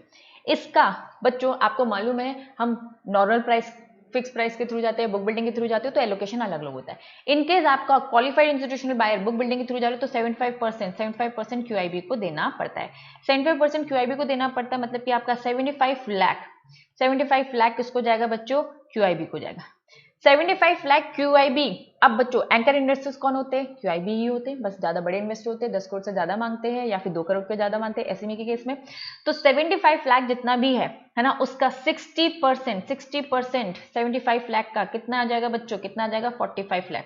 इसका बच्चों आपको मालूम है हम नॉर्मल प्राइस फिक्स प्राइस के थ्रू जाते हैं, बुक बिल्डिंग के थ्रू जाते हो तो एलोकेशन अलग अलग होता है। इनकेस आपका qualified institutional buyer book building के थ्रू जा रहे हो तो 75% QIB को देना पड़ता है। 75% QIB को देना पड़ता है मतलब कि आपका 75 लाख किसको जाएगा बच्चों, QIB को जाएगा। 75 लाख QIB। अब बच्चों एंकर इन्वेस्टर्स कौन होते हैं, QIB ही होते हैं, बस ज्यादा बड़े इन्वेस्टर होते हैं, 10 करोड़ से ज्यादा मांगते हैं या फिर 2 करोड़ के ज्यादा मांगते हैं एसएमई के केस में। तो 75 लाख जितना भी है ना, उसका 60% 75 लाख का कितना आ जाएगा बच्चों, कितना आ जाएगा 45 लाख।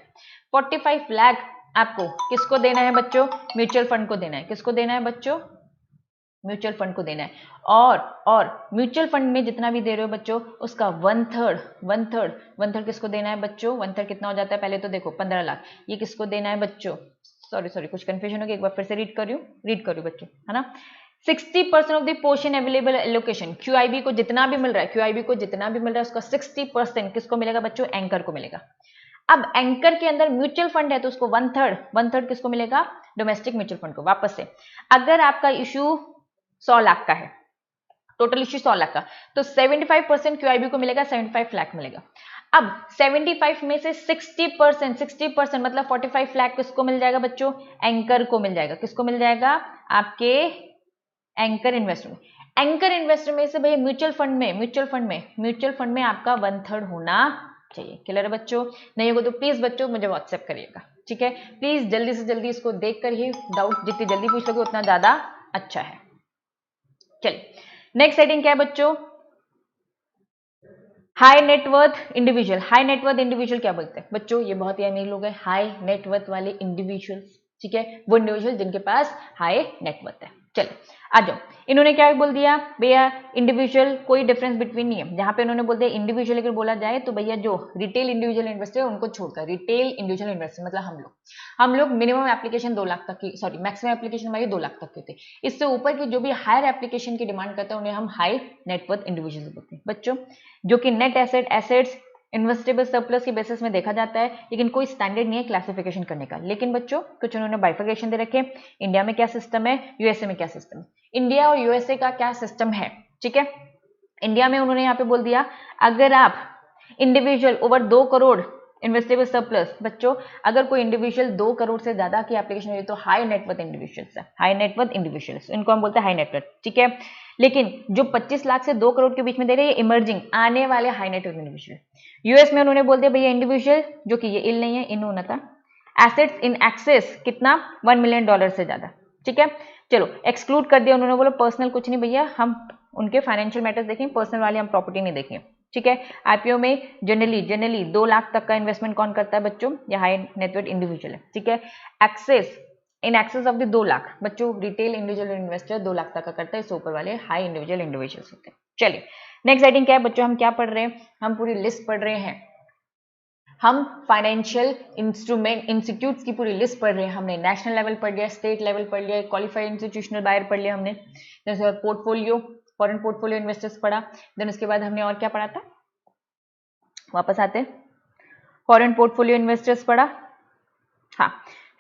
45 लाख आपको किसको देना है बच्चों, म्यूचुअल फंड को देना है। किसको देना है बच्चों, म्यूचुअल फंड को देना है। और म्यूचुअल फंड में जितना भी दे रहे हो बच्चों उसका वन थर्ड किसको देना है बच्चों, वन थर्ड कितना हो जाता है पहले तो देखो 15 लाख, ये किसको देना है बच्चों, सॉरी कुछ कंफ्यूजन हो गया, एक बार फिर से रीड कर रही हूँ बच्चों, है ना। 60% of the portion available allocation, QIB को जितना भी मिल रहा है उसका 60% किसको मिलेगा बच्चों, एंकर को मिलेगा। अब एंकर के अंदर म्यूचुअल फंड है तो उसको वन थर्ड किसको मिलेगा, डोमेस्टिक म्यूचुअल फंड को। वापस से अगर आपका इशू 100 लाख का है, टोटल इश्यू 100 लाख का, तो 75% QIB को मिलेगा, 75 लाख मिलेगा। अब 75 में से 60% मतलब 45 लाख किसको मिल जाएगा बच्चों, एंकर को मिल जाएगा। किसको मिल जाएगा, आपके एंकर इन्वेस्टर में। एंकर इन्वेस्टर में से भैया म्यूचुअल फंड में आपका वन थर्ड होना चाहिए। क्लियर है बच्चों, नहीं होगा तो प्लीज बच्चों मुझे व्हाट्सएप करिएगा, ठीक है। प्लीज जल्दी से जल्दी इसको देख कर ही डाउट जितनी जल्दी पूछ लोगे उतना ज्यादा अच्छा है। चलिए नेक्स्ट हेडिंग क्या है बच्चों, हाई नेटवर्थ इंडिविजुअल क्या बोलते हैं बच्चों, ये बहुत ही अमीर लोग हैं, हाई नेटवर्थ वाले इंडिविजुअल्स, ठीक है, वो इंडिविजुअल जिनके पास हाई नेटवर्थ है, चलिए आ जाओ, इन्होंने क्या बोल दिया भैया, इंडिविजुअल कोई डिफरेंस बिटवीन नहीं है। जहां पे इन्होंने बोल दिया इंडिविजुअल अगर बोला जाए तो भैया जो रिटेल इंडिविजुअल इन्वेस्टर है उनको छोड़कर, रिटेल इंडिविजुअल इन्वेस्टर मतलब हम लोग मिनिमम एप्लीकेशन 2 लाख तक की, सॉरी मैक्सिमम एप्लीकेशन हमारी 2 लाख तक की थी। इससे ऊपर की जो भी हायर एप्लीकेशन की डिमांड करते हैं उन्हें हम हाई नेटवर्थ इंडिविजुअल बोलते हैं बच्चों, जो कि नेट एसेट्स इन्वेस्टेबल सरप्लस की बेसिस में देखा जाता है, लेकिन कोई स्टैंडर्ड नहीं है क्लासिफिकेशन करने का। लेकिन बच्चों कुछ उन्होंने बाइफिकेशन दे रखे, इंडिया में क्या सिस्टम है, यूएसए में क्या सिस्टम है। इंडिया और यूएसए का क्या सिस्टम है, ठीक है। इंडिया में उन्होंने यहाँ पे बोल दिया अगर आप individual over 2 crore investable surplus, बच्चों अगर कोई इंडिविजुअल 2 करोड़ से ज्यादा की एप्लीकेशन हुई तो हाई नेटवर्थ इंडिविजुअल्स है, हाई नेटवर्थ इंडिविजुअल्स, इनको हम बोलते हैं हाई नेटवर्थ, ठीक है। लेकिन जो 25 लाख से 2 करोड़ के बीच में दे रहे हैं इमर्जिंग आने वाले हाई नेटवर्थ इंडिविजुअल। यूएस में उन्होंने बोल दिया भैया इंडिविजुअल जो कि ये इल नहीं है, इन होना था, एसेट्स इन एक्सेस कितना $1 मिलियन से ज्यादा, ठीक है। चलो एक्सक्लूड कर दिया उन्होंने, बोला पर्सनल कुछ नहीं भैया, हम उनके फाइनेंशियल मैटर्स देखें, पर्सनल वाले हम प्रॉपर्टी नहीं देखें, ठीक है। आईपीओ में जनरली 2 लाख तक का इन्वेस्टमेंट कौन करता है बच्चों, या हाई नेटवर्थ इंडिविजुअल है, ठीक है। Excess in excess of the 2 lakh, बच्चों रिटेल इंडिविजुअल इन्वेस्टर 2 लाख तक का करता है, इससे ऊपर वाले हाई इंडिविजुअल इन्वेस्टर्स होते हैं। चलिए नेक्स्ट राइटिंग क्या है बच्चों, हम क्या पढ़ रहे हैं, हम पूरी लिस्ट पढ़ रहे हैं, हम फाइनेंशियल इंस्ट्रूमेंट इंस्टीट्यूट्स की पूरी लिस्ट पढ़ रहे हैं। हमने नेशनल लेवल पढ़ लिया, स्टेट लेवल पढ़ लिया, क्वालिफाइड इंस्टीट्यूशनल बायर पढ़ लिया हमने, जैसे पोर्टफोलियो, फॉरेन पोर्टफोलियो इन्वेस्टर्स पढ़ा, देन उसके बाद हमने और क्या पढ़ा था, वापस आते हैं, फॉरेन पोर्टफोलियो इन्वेस्टर्स पढ़ा, हाँ।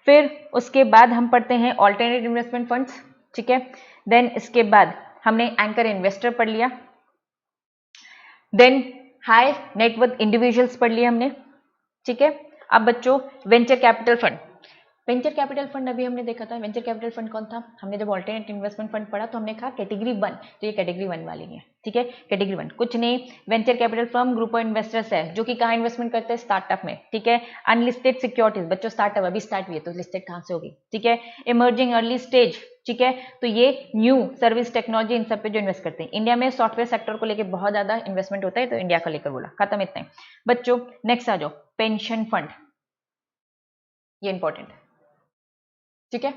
फिर उसके बाद हम पढ़ते हैं ऑल्टरनेट इन्वेस्टमेंट फंड्स, ठीक है। देन इसके बाद हमने एंकर इन्वेस्टर पढ़ लिया, देन हाई नेटवर्थ इंडिविजुअल्स पढ़ लिया हमने, ठीक है। अब बच्चों venture capital fund, venture capital fund अभी हमने देखा था, वेंचर कैपिटल फंड कौन था, हमने जब ऑल्टरनेट इन्वेस्टमेंट फंड पढ़ा तो हमने कहा कैटेगरी 1, तो ये कैटेगरी 1 वाली है, ठीक है। कैटेगरी 1 कुछ नहीं, venture capital firm group of investors है जो कि कहाँ इन्वेस्टमेंट करते हैं, स्टार्टअप में, ठीक है। अनलिस्टेड सिक्योरिटीज, बच्चों स्टार्टअप अभी स्टार्ट हुई है तो लिस्टेड कहाँ से होगी, ठीक है। इमर्जिंग अर्ली स्टेज, ठीक है, तो ये न्यू सर्विस टेक्नोलॉजी इन सब पे जो इन्वेस्ट करते हैं। इंडिया में सॉफ्टवेयर सेक्टर को लेकर बहुत ज्यादा इन्वेस्टमेंट होता है तो इंडिया का लेकर बोला, खत्म इतना ही बच्चों। नेक्स्ट आ जाओ पेंशन फंड, ये इंपॉर्टेंट है, ठीक है।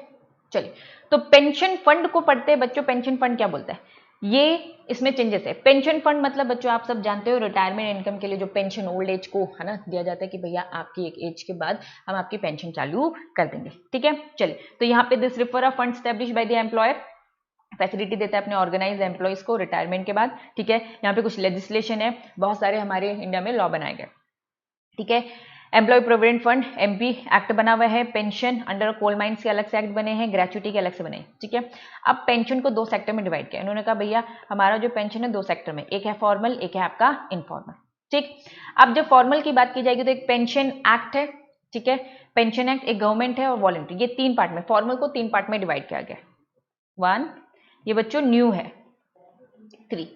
चलिए तो पेंशन फंड को पढ़ते हैं बच्चों, पेंशन फंड क्या बोलता है, ये इसमें चेंजेस है। पेंशन फंड मतलब बच्चों आप सब जानते हो रिटायरमेंट इनकम के लिए जो पेंशन ओल्ड एज को है ना दिया जाता है कि भैया आपकी एक एज के बाद हम आपकी पेंशन चालू कर देंगे, ठीक है। चलिए तो यहाँ पे this refer a fund establish by the employer, facility देता है अपने ऑर्गेनाइज एम्प्लॉइज को रिटायरमेंट के बाद, ठीक है। यहाँ पे कुछ लेजिस्लेशन है, बहुत सारे हमारे इंडिया में लॉ बनाए गए, ठीक है। Employ provident fund MP act बना हुआ है, पेंशन अंडर कोल माइंस के अलग से एक्ट बने हैं, ग्रेचुइटी के अलग से बने हैं, ठीक है। अब पेंशन को 2 सेक्टर में डिवाइड किया, इन्होंने कहा भैया हमारा जो पेंशन है 2 सेक्टर में, एक है फॉर्मल, एक है आपका इनफॉर्मल, ठीक। अब जब फॉर्मल की बात की जाएगी तो एक पेंशन एक्ट है, ठीक है, पेंशन एक्ट, एक गवर्नमेंट है और वॉलंटरी, ये 3 पार्ट में, फॉर्मल को 3 पार्ट में डिवाइड किया गया। 1 ये बच्चों न्यू है, 3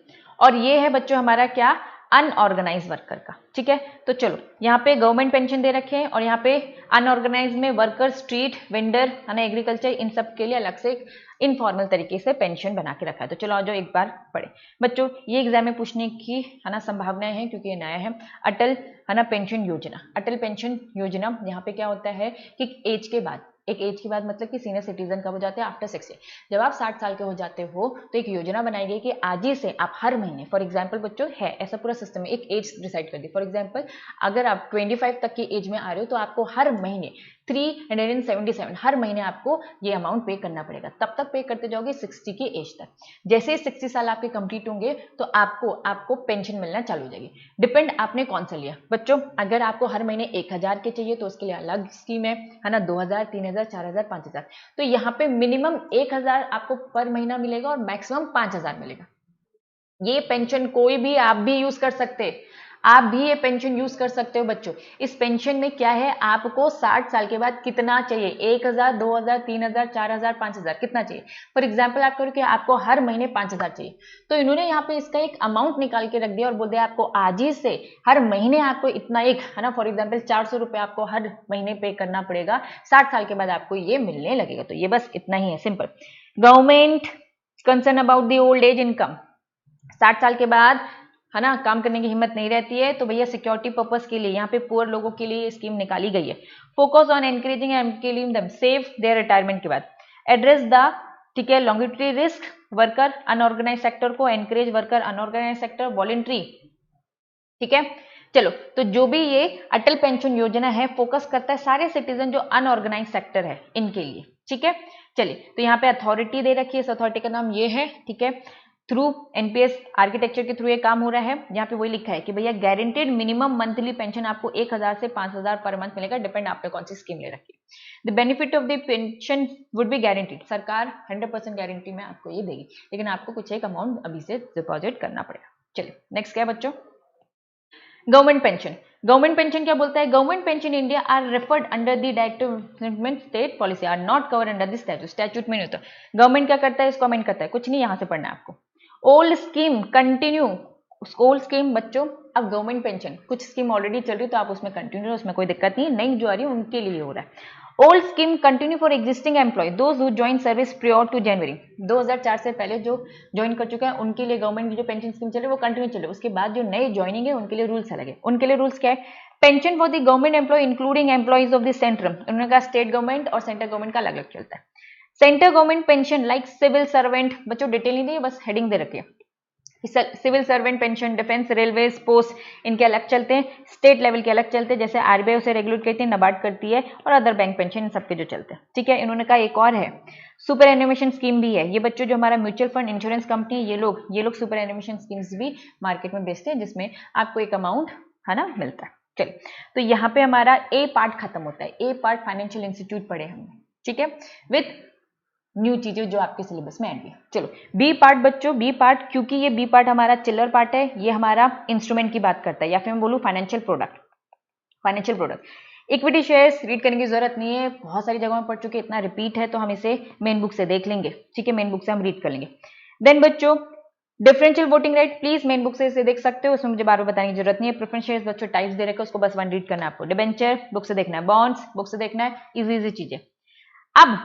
और ये है बच्चों हमारा क्या, अनऑर्गेनाइज वर्कर का, ठीक है। तो चलो यहाँ पे गवर्नमेंट पेंशन दे रखे हैं और यहाँ पे अनऑर्गेनाइज में वर्कर, स्ट्रीट वेंडर है ना, एग्रीकल्चर, इन सब के लिए अलग से इनफॉर्मल तरीके से पेंशन बना के रखा है। तो चलो आज एक बार पढ़े बच्चों, ये एग्जाम में पूछने की है ना संभावनाएं हैं क्योंकि ये नया है। अटल है ना पेंशन योजना, अटल पेंशन योजना, यहाँ पे क्या होता है कि एज के बाद, एक एज के बाद मतलब कि सीनियर सिटीजन कब हो जाते हैं, आफ्टर 60, जब आप 60 साल के हो जाते हो तो एक योजना बनाई गई कि आज ही से आप हर महीने, फॉर एग्जांपल बच्चों है ऐसा पूरा सिस्टम है, एक एज डिसाइड कर दी। फॉर एग्जांपल अगर आप 25 तक की एज में आ रहे हो तो आपको हर महीने 377 हर महीने आपको ये अमाउंट पे करना पड़ेगा, तब तक पे करते जाओगे 60 की एज तक। जैसे ही 60 साल आपके कंप्लीट होंगे तो आपको पेंशन मिलना चालू हो जाएगी। डिपेंड आपने कौन सा लिया बच्चों, अगर आपको हर महीने 1000 के चाहिए तो उसके लिए अलग स्कीम है ना, 2000, 3000, 4000, 5000। तो यहाँ पे मिनिमम 1000 आपको पर महीना मिलेगा और मैक्सिमम 5000 मिलेगा। ये पेंशन कोई भी आप भी यूज कर सकते हैं, आप भी ये पेंशन यूज कर सकते हो बच्चों। इस पेंशन में क्या है, आपको 60 साल के बाद कितना चाहिए, 1000, 2000, 3000, 4000, 5000 कितना चाहिए। फॉर एग्जाम्पल आप करो कि आपको हर महीने 5000 चाहिए, तो इन्होंने यहाँ पे इसका एक अमाउंट निकाल के रख दिया और बोल दिया आपको आज ही से हर महीने आपको इतना एक है ना, फॉर एग्जाम्पल 400 रुपये आपको हर महीने पे करना पड़ेगा, 60 साल के बाद आपको ये मिलने लगेगा। तो ये बस इतना ही है, simple. Government concern about the old age income, 60 साल के बाद है ना काम करने की हिम्मत नहीं रहती है तो भैया सिक्योरिटी पर्पस के लिए यहाँ पे पुअर लोगों के लिए स्कीम निकाली गई है। Focus on encouraging and employing them save their retirement के बाद, एड्रेस द ठीक है, longitudinal risk worker unorganise sector को, encourage worker unorganise sector, voluntary. ठीक है, चलो, तो जो भी ये अटल पेंशन योजना है फोकस करता है सारे सिटीजन जो अनऑर्गेनाइज सेक्टर है इनके लिए। ठीक है, चलिए, तो यहाँ पे अथॉरिटी दे रखी है, इस अथॉरिटी का नाम ये है। ठीक है, थ्रू एनपीएस आर्किटेक्चर के थ्रू ये काम हो रहा है। यहाँ पे वही लिखा है कि भैया गारंटेड मिनिमम मंथली पेंशन आपको 1000 से 5000 पर मंथ मिलेगा, डिपेंड आपने कौन सी स्कीम ले रखी है। The benefit of the pension would be guaranteed, सरकार 100% गारंटी में आपको ये देगी, लेकिन आपको कुछ एक अमाउंट अभी से डिपॉजिट करना पड़ेगा। चलिए नेक्स्ट क्या है बच्चों, गवर्नमेंट पेंशन। गवर्नमेंट पेंशन क्या बोलता है, government pension India are referred under the directive state policy are not cover under the statute. Statute में नहीं होता। गवर्नमेंट क्या करता है, इसको अमेंड करता है, कुछ नहीं, यहां से पढ़ना है आपको। Old scheme continue, old scheme बच्चों, अब गवर्नमेंट पेंशन कुछ स्कीम ऑलरेडी चल रही है तो आप उसमें कंटिन्यू, उसमें कोई दिक्कत नहीं है, नई जो आ रही है उनके लिए हो रहा है। Old scheme continue for existing employ those who join service prior to January 2004 से पहले जो ज्वाइन कर चुके हैं उनके लिए गवर्नमेंट की जो पेंशन स्कीम चले वो कंटिन्यू चले। उसके बाद जो नए ज्वाइनिंग है उनके लिए रूल्स अलग है। उनके लिए रूल्स क्या है, pension for the government employ including employees of the centre, उन्होंने कहा स्टेट गवर्नमेंट और सेंट्रल गवर्नमेंट का अलग अलग चलता है। Central government pension like civil servant, बच्चों डिटेल नहीं दी बस हेडिंग दे रखी है, civil servant pension, defence, railway, post, इनके अलग चलते हैं। स्टेट लेवल के अलग चलते हैं, जैसे आरबीआई उसे रेगुलेट करती है, नबार्ड करती है, और अदर बैंक पेंशन इन सबके जो चलते हैं। ठीक है, इन्होंने कहा एक और है सुपर एनिमेशन स्कीम भी है। ये बच्चों जो हमारा म्यूचुअल फंड इंश्योरेंस कंपनी है, ये लोग सुपर एनिमेशन स्कीम्स भी मार्केट में बेचते हैं, जिसमें आपको एक अमाउंट है ना मिलता है। चलिए, तो यहाँ पे हमारा ए पार्ट खत्म होता है। ए पार्ट फाइनेंशियल इंस्टीट्यूट पढ़े हमने, ठीक है, विथ न्यू चीजें जो आपके सिलेबस में आएंगी। चलो बी पार्ट बच्चों, बी पार्ट, क्योंकि ये बी पार्ट हमारा चिल्लर पार्ट है, ये हमारा इंस्ट्रूमेंट की बात करता है, या फिर मैं बोलूं financial product. Financial product equity shares read करने की जरूरत नहीं है, बहुत सारी जगहों में पढ़ चुके, इतना रिपीट है तो हम इसे मेन बुक से देख लेंगे। ठीक है, मेन बुक से हम रीड कर लेंगे। देन बच्चों differential voting right, please main book से इसे देख सकते हो, उसमें मुझे बार बार बताने की जरूरत नहीं है। प्रेफरेंस शेयर्स बच्चों टाइप्स दे रखे, उसको बस वन रीड करना है आपको। डिबेंचर बुक से देखना है, बॉन्ड्स बुक से देखना है, इजी इजी चीजें। अब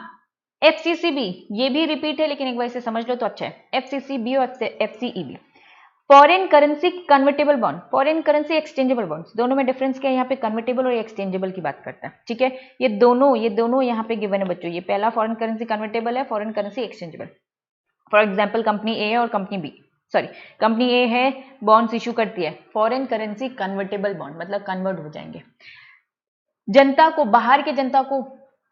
एफसीसीबी ये भी रिपीट है, लेकिन एक बार इसे समझ लो तो अच्छा है। एफसीसीबी और FCEB, foreign currency convertible bond, foreign currency exchangeable bonds, दोनों में डिफरेंस क्या है, यहाँ पे कन्वर्टेबल और एक्सचेंजेबल की बात करता है। ठीक है, ये दोनों यहाँ पे गिवन है बच्चों। ये पहला फॉरेन करेंसी कन्वर्टेबल है, foreign currency exchangeable. For example company A है और company B, sorry company A है, बॉन्ड्स इशू करती है, फॉरेन करेंसी कन्वर्टेबल बॉन्ड मतलब कन्वर्ट हो जाएंगे, जनता को, बाहर के जनता को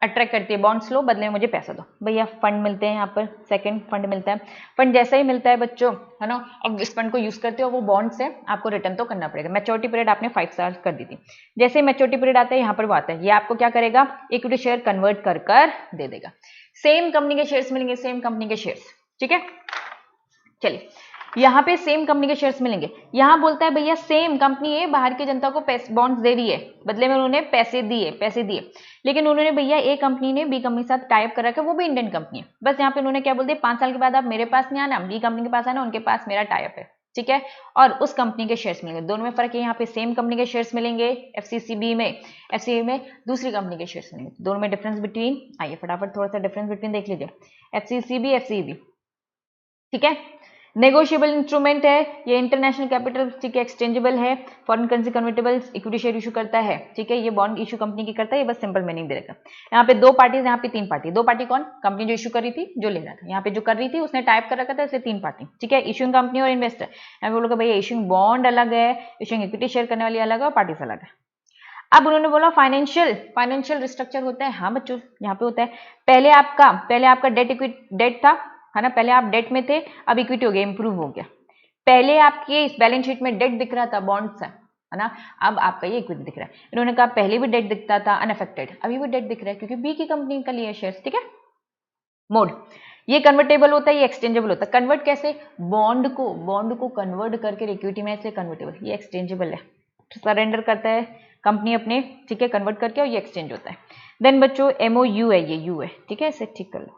अट्रैक्ट करती है, बॉन्ड्स लो बदले में मुझे पैसा दो। भैया फंड मिलते हैं यहाँ पर, सेकंड फंड मिलता है। फंड जैसा ही मिलता है बच्चों, है ना, अब इस फंड को यूज करते हो, वो बॉन्ड से आपको रिटर्न तो करना पड़ेगा। मैच्योरिटी पीरियड आपने 5 साल कर दी थी, जैसे मैच्योरिटी पीरियड आता है यहाँ पर वो आता है, ये आपको क्या करेगा, इक्विटी शेयर कन्वर्ट कर कर दे देगा। सेम कंपनी के शेयर्स मिलेंगे, सेम कंपनी के शेयर्स। ठीक है, चलिए यहाँ पे सेम कंपनी के शेयर्स मिलेंगे। यहाँ बोलता है भैया सेम कंपनी है, बाहर की जनता को बॉन्ड्स दे रही है, बदले में उन्होंने पैसे दिए, लेकिन उन्होंने भैया ए कंपनी ने बी कंपनी के साथ टाइप कर रखा है, वो भी इंडियन कंपनी है। बस यहाँ पे उन्होंने क्या बोल दिया, 5 साल के बाद आप मेरे पास नहीं आना, बी कंपनी के पास आना, उनके पास मेरा टाइप है। ठीक है, और उस कंपनी के शेयर्स मिलेंगे। दोनों में फर्क है, यहाँ पे सेम कंपनी के शेयर्स मिलेंगे एफसीसीबी में, एफसीबी में दूसरी कंपनी के शेयर्स मिलेंगे। दोनों में डिफरेंस बिटवीन, आइए फटाफट थोड़ा सा डिफरेंस बिटवीन देख लीजिए, एफसीसीबी एफसीबी। ठीक है, नेगोशिएबल इंस्ट्रूमेंट है ये, इंटरनेशनल कैपिटल, ठीक है, एक्सचेंजेबल है, foreign currency convertible, equity share issue करता है। ठीक है, ये बॉन्ड इशू कंपनी की करता है, ये बस सिंपल मीनिंग दे रखा। यहाँ पे 2 पार्टीज, यहाँ पे 3 पार्टी। 2 पार्टी कौन, कंपनी जो इशू कर रही थी, जो ले रहा था, यहाँ पे जो कर रही थी उसने टाइप कर रखा था, इसलिए 3 पार्टी। ठीक है, इशूइंग कंपनी और इन्वेस्टर। यहाँ पे बोलोगे भैया इशूइंग बॉन्ड अलग है, इशूइंग इक्विटी शेयर करने वाली अलग है, और पार्टीज अलग है। अब उन्होंने बोला फाइनेंशियल रिस्ट्रक्चर होता है। हाँ बच्चों, यहाँ पे होता है, पहले आपका डेट था, है ना, पहले आप डेट में थे, अब इक्विटी हो गया, इंप्रूव हो गया। पहले आपके इस बैलेंस शीट में डेट दिख रहा था, बॉन्ड्स है ना, अब आपका ये इक्विटी दिख रहा है। इन्होंने कहा पहले भी डेट दिखता था अनअफेक्टेड, अभी भी डेट दिख रहा है क्योंकि बी की कंपनी का लिया शेयर्स। ठीक है, मोड ये कन्वर्टेबल होता है, ये एक्सचेंजेबल होता है। कन्वर्ट कैसे, बॉन्ड को कन्वर्ट करके इक्विटी में से कन्वर्टेबल, ये एक्सचेंजेबल है, सरेंडर करता है कंपनी अपने, ठीक है, कन्वर्ट करके, और ये एक्सचेंज होता है। देन बच्चों एमओयू है, ये यू है, ठीक है, इसे ठीक कर लो।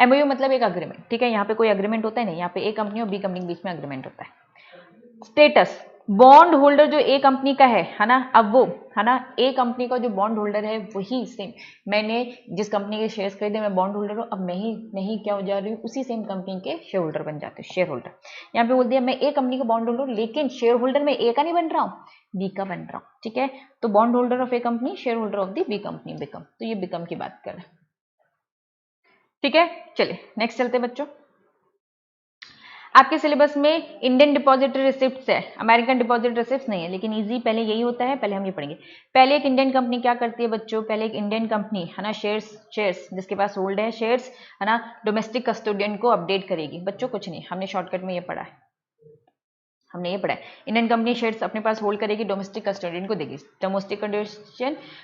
एमओयू मतलब एक अग्रीमेंट। ठीक है, यहाँ पे कोई अग्रीमेंट होता है नहीं, यहाँ पे ए कंपनी और बी कंपनी के बीच में अग्रीमेंट होता है। स्टेटस, बॉन्ड होल्डर जो ए कंपनी का है ना, अब वो है ना, ए कंपनी का जो बॉन्ड होल्डर है वही सेम, मैंने जिस कंपनी के शेयर्स खरीदे मैं बॉन्ड होल्डर हूँ, अब मैं नहीं क्या हो जा रही हूँ, उसी सेम कंपनी के शेयर होल्डर बन जाते हैं, शेयर होल्डर। यहाँ पे बोल दिया मैं ए कंपनी का बॉन्ड होल्डर, लेकिन शेयर होल्डर में ए का नहीं बन रहा हूँ, बी का बन रहा हूँ। ठीक है, तो bond holder of A company, share holder of the B company, become, तो ये बिकम की बात कर रहे हैं। ठीक है, चलिए नेक्स्ट चलते हैं बच्चों। आपके सिलेबस में इंडियन डिपॉजिटरी रिसिप्ट्स है, अमेरिकन डिपॉजिटरी रिसिप्ट्स नहीं है, लेकिन इजी पहले यही होता है, पहले हम ये पढ़ेंगे। पहले एक इंडियन कंपनी क्या करती है बच्चों, पहले एक इंडियन कंपनी है ना शेयर्स जिसके पास होल्ड है शेयर्स है ना, डोमेस्टिक कस्टोडियन को अपडेट करेगी। बच्चों कुछ नहीं, हमने शॉर्टकट में ये पढ़ा है, हमने ये पढ़ा है। इंडियन कंपनी शेयर्स अपने पास होल्ड करेगी, डोमेस्टिक कस्टोडियन को देगी। Domestic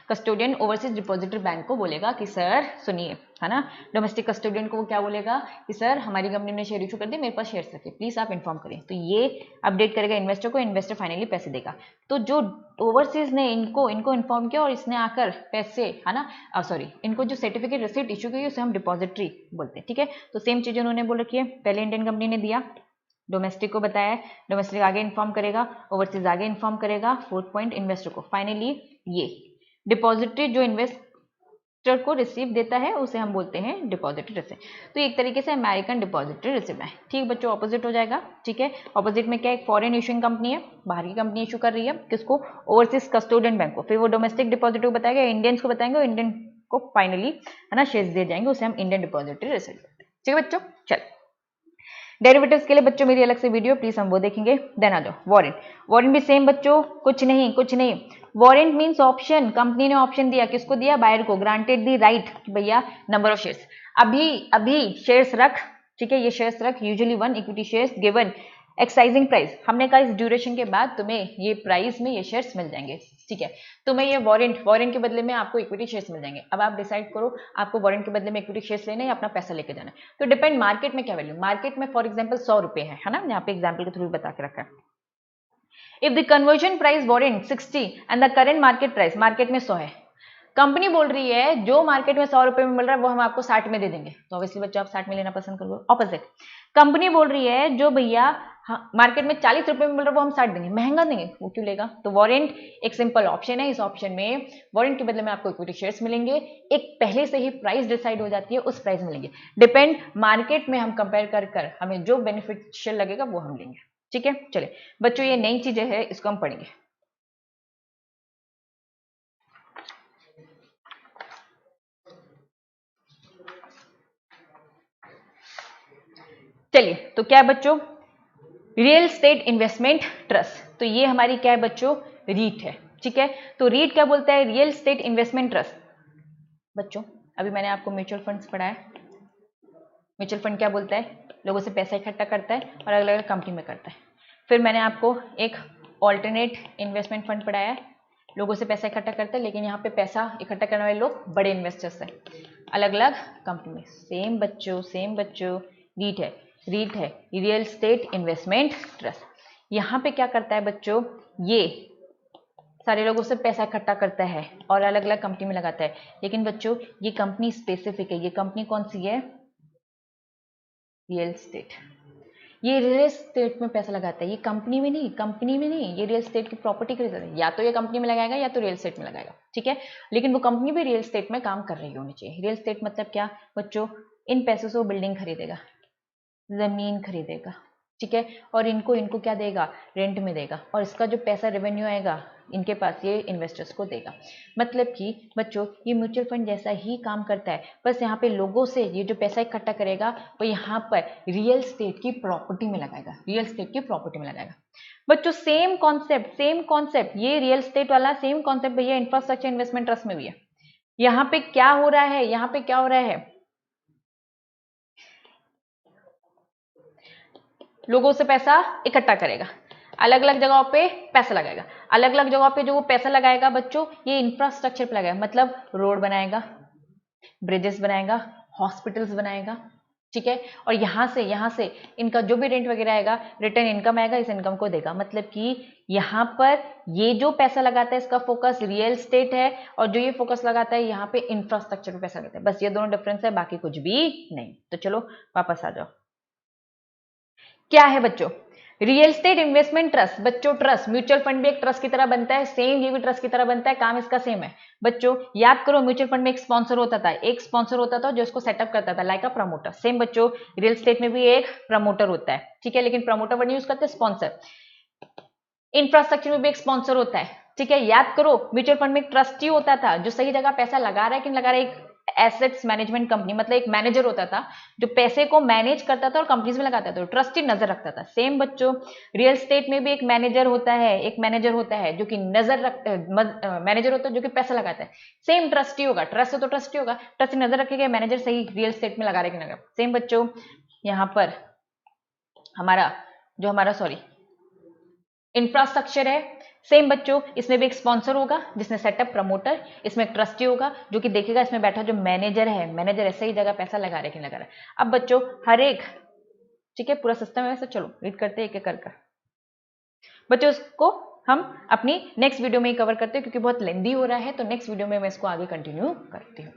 custodian overseas depository bank को बोलेगा कि सर सुनिए है ना, डोमेस्टिक कस्टोडियन को क्या बोलेगा कि सर हमारी कंपनी ने शेयर इशू कर दिए, मेरे पास शेयर्स रखे, प्लीज आप इन्फॉर्म करें। तो ये अपडेट करेगा इन्वेस्टर को, इन्वेस्टर फाइनली पैसे देगा। तो जो ओवरसीज ने इनको इन्फॉर्म किया और इसने आकर पैसे है ना, सॉरी इनको जो सर्टिफिकेट रिसिप्ट इशू की उसे हम डिपॉजिटरी बोलते हैं। ठीक है, तो सेम चीज उन्होंने बोल रखी है, पहले इंडियन कंपनी ने दिया, डोमेस्टिक को बताया, डोमेस्टिक आगे इन्फॉर्म करेगा, ओवरसीज आगे इन्फॉर्म करेगा, फोर्थ पॉइंट इन्वेस्टर को। फाइनली ये डिपॉजिटरी जो इन्वेस्टर को रिसीव देता है उसे हम बोलते हैं डिपॉजिटरी रिसिप्ट। तो एक तरीके से अमेरिकन डिपॉजिटरी रिसिप्ट है। ठीक बच्चों, ऑपोजिट हो जाएगा। ठीक है, ऑपोजिट में क्या, एक फॉरेन इशूइंग कंपनी है, बाहर की कंपनी इशू कर रही है किसको, ओवरसीज कस्टोडियन बैंक को। फिर वो डोमेस्टिक डिपॉजिटरी को बताएगा, इंडियंस को बताएंगे, इंडियन को फाइनली है ना शेयर्स दे जाएंगे, उसे हम इंडियन डिपॉजिटरी रिसिप्ट। ठीक है बच्चों, चल डेरिवेटिव्स के लिए बच्चों मेरी अलग से वीडियो, प्लीज हम वो देखेंगे। देन आ जाओ वारंट। वारंट भी सेम बच्चों, कुछ नहीं। वारंट मींस ऑप्शन, कंपनी ने ऑप्शन दिया, किसको दिया, बायर को, ग्रांटेड दी राइट कि भैया नंबर ऑफ शेयर्स, अभी शेयर्स रख। ठीक है, ये शेयर्स रख, usually 1 equity shares given excising price. हमने कहा इस ड्यूरेशन के बाद तुम्हें ये प्राइस में ये शेयर्स मिल जाएंगे। ठीक है, तुम्हें ये वारंट के बदले में आपको इक्विटी शेयर्स मिल जाएंगे। अब आप डिसाइड करो आपको वारंट के बदले में इक्विटी शेयर्स लेने या अपना पैसा लेके जाना है। तो डिपेंड मार्केट में क्या वैल्यू, मार्केट में फॉर एग्जांपल 100 रुपए है ना, यहाँ पे एग्जांपल के थ्रू बता के रखा है। If the conversion price warrant 60 and the current market price, market में 100 है, कंपनी बोल रही है जो मार्केट में 100 रुपए में मिल रहा है वो हम आपको 60 में दे देंगे, तो ऑब्वियसली बच्चों आप 60 में लेना पसंद करोगे। ऑपोजिट, कंपनी बोल रही है जो भैया मार्केट में 40 रुपए में मिल रहा है वो हम 60 देंगे, महंगा देंगे, वो क्यों लेगा। तो वारंट एक सिंपल ऑप्शन है, इस ऑप्शन में वारंट के बदले में आपको इक्विटी शेयर्स मिलेंगे, एक पहले से ही प्राइस डिसाइड हो जाती है, उस प्राइस मिलेंगे। डिपेंड मार्केट में हम कंपेयर कर हमें जो बेनिफिशियल लगेगा वो हम लेंगे। ठीक है, चलिए बच्चों ये नई चीजें है, इसको हम पढ़ेंगे। चलिए तो क्या है बच्चों, रियल स्टेट इन्वेस्टमेंट ट्रस्ट। तो ये हमारी क्या है बच्चों, रीट है। ठीक है, तो रीट क्या बोलता है, रियल स्टेट इन्वेस्टमेंट ट्रस्ट। बच्चों अभी मैंने आपको म्यूचुअल फंड्स पढ़ाया, म्यूचुअल फंड क्या बोलता है, लोगों से पैसा इकट्ठा करता है और अलग अलग कंपनी में करता है। फिर मैंने आपको एक ऑल्टरनेट इन्वेस्टमेंट फंड पढ़ाया, लोगों से पैसा इकट्ठा करता है, लेकिन यहाँ पे पैसा इकट्ठा करने वाले लोग बड़े इन्वेस्टर्स हैं, अलग अलग कंपनी में। सेम बच्चों रीट है रियल स्टेट इन्वेस्टमेंट ट्रस्ट। यहाँ पे क्या करता है बच्चों, ये सारे लोगों से पैसा इकट्ठा करता है और अलग अलग कंपनी में लगाता है। लेकिन बच्चों ये कंपनी स्पेसिफिक है, ये कंपनी कौन सी है, रियल स्टेट। ये रियल एस्टेट में पैसा लगाता है, ये कंपनी में नहीं, ये रियल एस्टेट की प्रॉपर्टी खरीद रहा है, या तो ये कंपनी में लगाएगा या तो रियल एस्टेट में लगाएगा। ठीक है, लेकिन वो कंपनी भी रियल एस्टेट में काम कर रही होनी चाहिए। रियल एस्टेट मतलब क्या बच्चों, इन पैसों से वो बिल्डिंग खरीदेगा, जमीन खरीदेगा। ठीक है, और इनको क्या देगा, रेंट में देगा, और इसका जो पैसा रेवेन्यू आएगा इनके पास ये इन्वेस्टर्स को देगा। मतलब कि बच्चों ये म्यूचुअल फंड जैसा ही काम करता है, बस यहाँ पे लोगों से ये जो पैसा इकट्ठा करेगा वो यहाँ पर रियल स्टेट की प्रॉपर्टी में लगाएगा, बच्चों सेम कॉन्सेप्ट ये रियल स्टेट वाला सेम कॉन्सेप्ट भैया इंफ्रास्ट्रक्चर इन्वेस्टमेंट ट्रस्ट में भी है। यहाँ पे क्या हो रहा है, लोगों से पैसा इकट्ठा करेगा, अलग अलग जगहों पे पैसा लगाएगा, अलग अलग जगहों पे जो वो पैसा लगाएगा बच्चों ये इंफ्रास्ट्रक्चर पे लगाएगा, मतलब रोड बनाएगा, ब्रिजेस बनाएगा, हॉस्पिटल्स बनाएगा। ठीक है, और यहाँ से इनका जो भी रेंट वगैरह आएगा, रिटर्न इनकम आएगा, इस इनकम को देगा। मतलब कि यहाँ पर ये जो पैसा लगाता है इसका फोकस रियल स्टेट है, और जो ये फोकस लगाता है यहाँ पे इंफ्रास्ट्रक्चर पे पैसा लगाता है। बस ये दोनों डिफरेंस है, बाकी कुछ भी नहीं। तो चलो वापस आ जाओ, क्या है बच्चों, रियल स्टेट इन्वेस्टमेंट ट्रस्ट। बच्चों ट्रस्ट, म्यूचुअल फंड भी एक ट्रस्ट की तरह बनता है, सेम ये भी ट्रस्ट की तरह बनता है, काम इसका सेम है। बच्चों याद करो म्यूचुअल फंड में एक स्पॉन्सर होता था जो इसको सेटअप करता था, लाइक अ प्रमोटर। सेम बच्चों रियल स्टेट में भी एक प्रमोटर होता है। ठीक है, लेकिन प्रमोटर वर्ड यूज करते हैं, स्पॉन्सर। इंफ्रास्ट्रक्चर में भी एक स्पॉन्सर होता है। ठीक है, याद करो म्यूचुअल फंड में एक ट्रस्टी होता था जो सही जगह पैसा लगा रहा है कि नहीं लगा रहा है, एक एसेट्स मैनेजमेंट कंपनी, मतलब एक मैनेजर होता था जो पैसे को मैनेज करता था और कंपनीज में लगाता था, ट्रस्टी नजर रखता था। सेम बच्चों रियल एस्टेट में भी एक मैनेजर होता है, जो कि नजर रखता मैनेजर होता है जो कि पैसा लगाता है। सेम ट्रस्टी होगा, ट्रस्ट तो ट्रस्टी होगा, ट्रस्टी नजर रखेगा मैनेजर सही रियल एस्टेट में लगा रहे कि ना। सेम बच्चों यहाँ पर हमारा सॉरी इंफ्रास्ट्रक्चर है। सेम बच्चों इसमें भी एक स्पॉन्सर होगा जिसने सेटअप, प्रमोटर, इसमें एक ट्रस्टी होगा जो कि देखेगा इसमें बैठा जो मैनेजर है, मैनेजर ऐसे ही जगह पैसा लगा रहे कि लगा रहा है। अब बच्चों हर एक, ठीक है, पूरा सिस्टम है वैसे। चलो रीड करते हैं एक एक कर बच्चों। इसको हम अपनी नेक्स्ट वीडियो में ही कवर करते हैं क्योंकि बहुत लेंदी हो रहा है, तो नेक्स्ट वीडियो में मैं इसको आगे कंटिन्यू करती हूँ।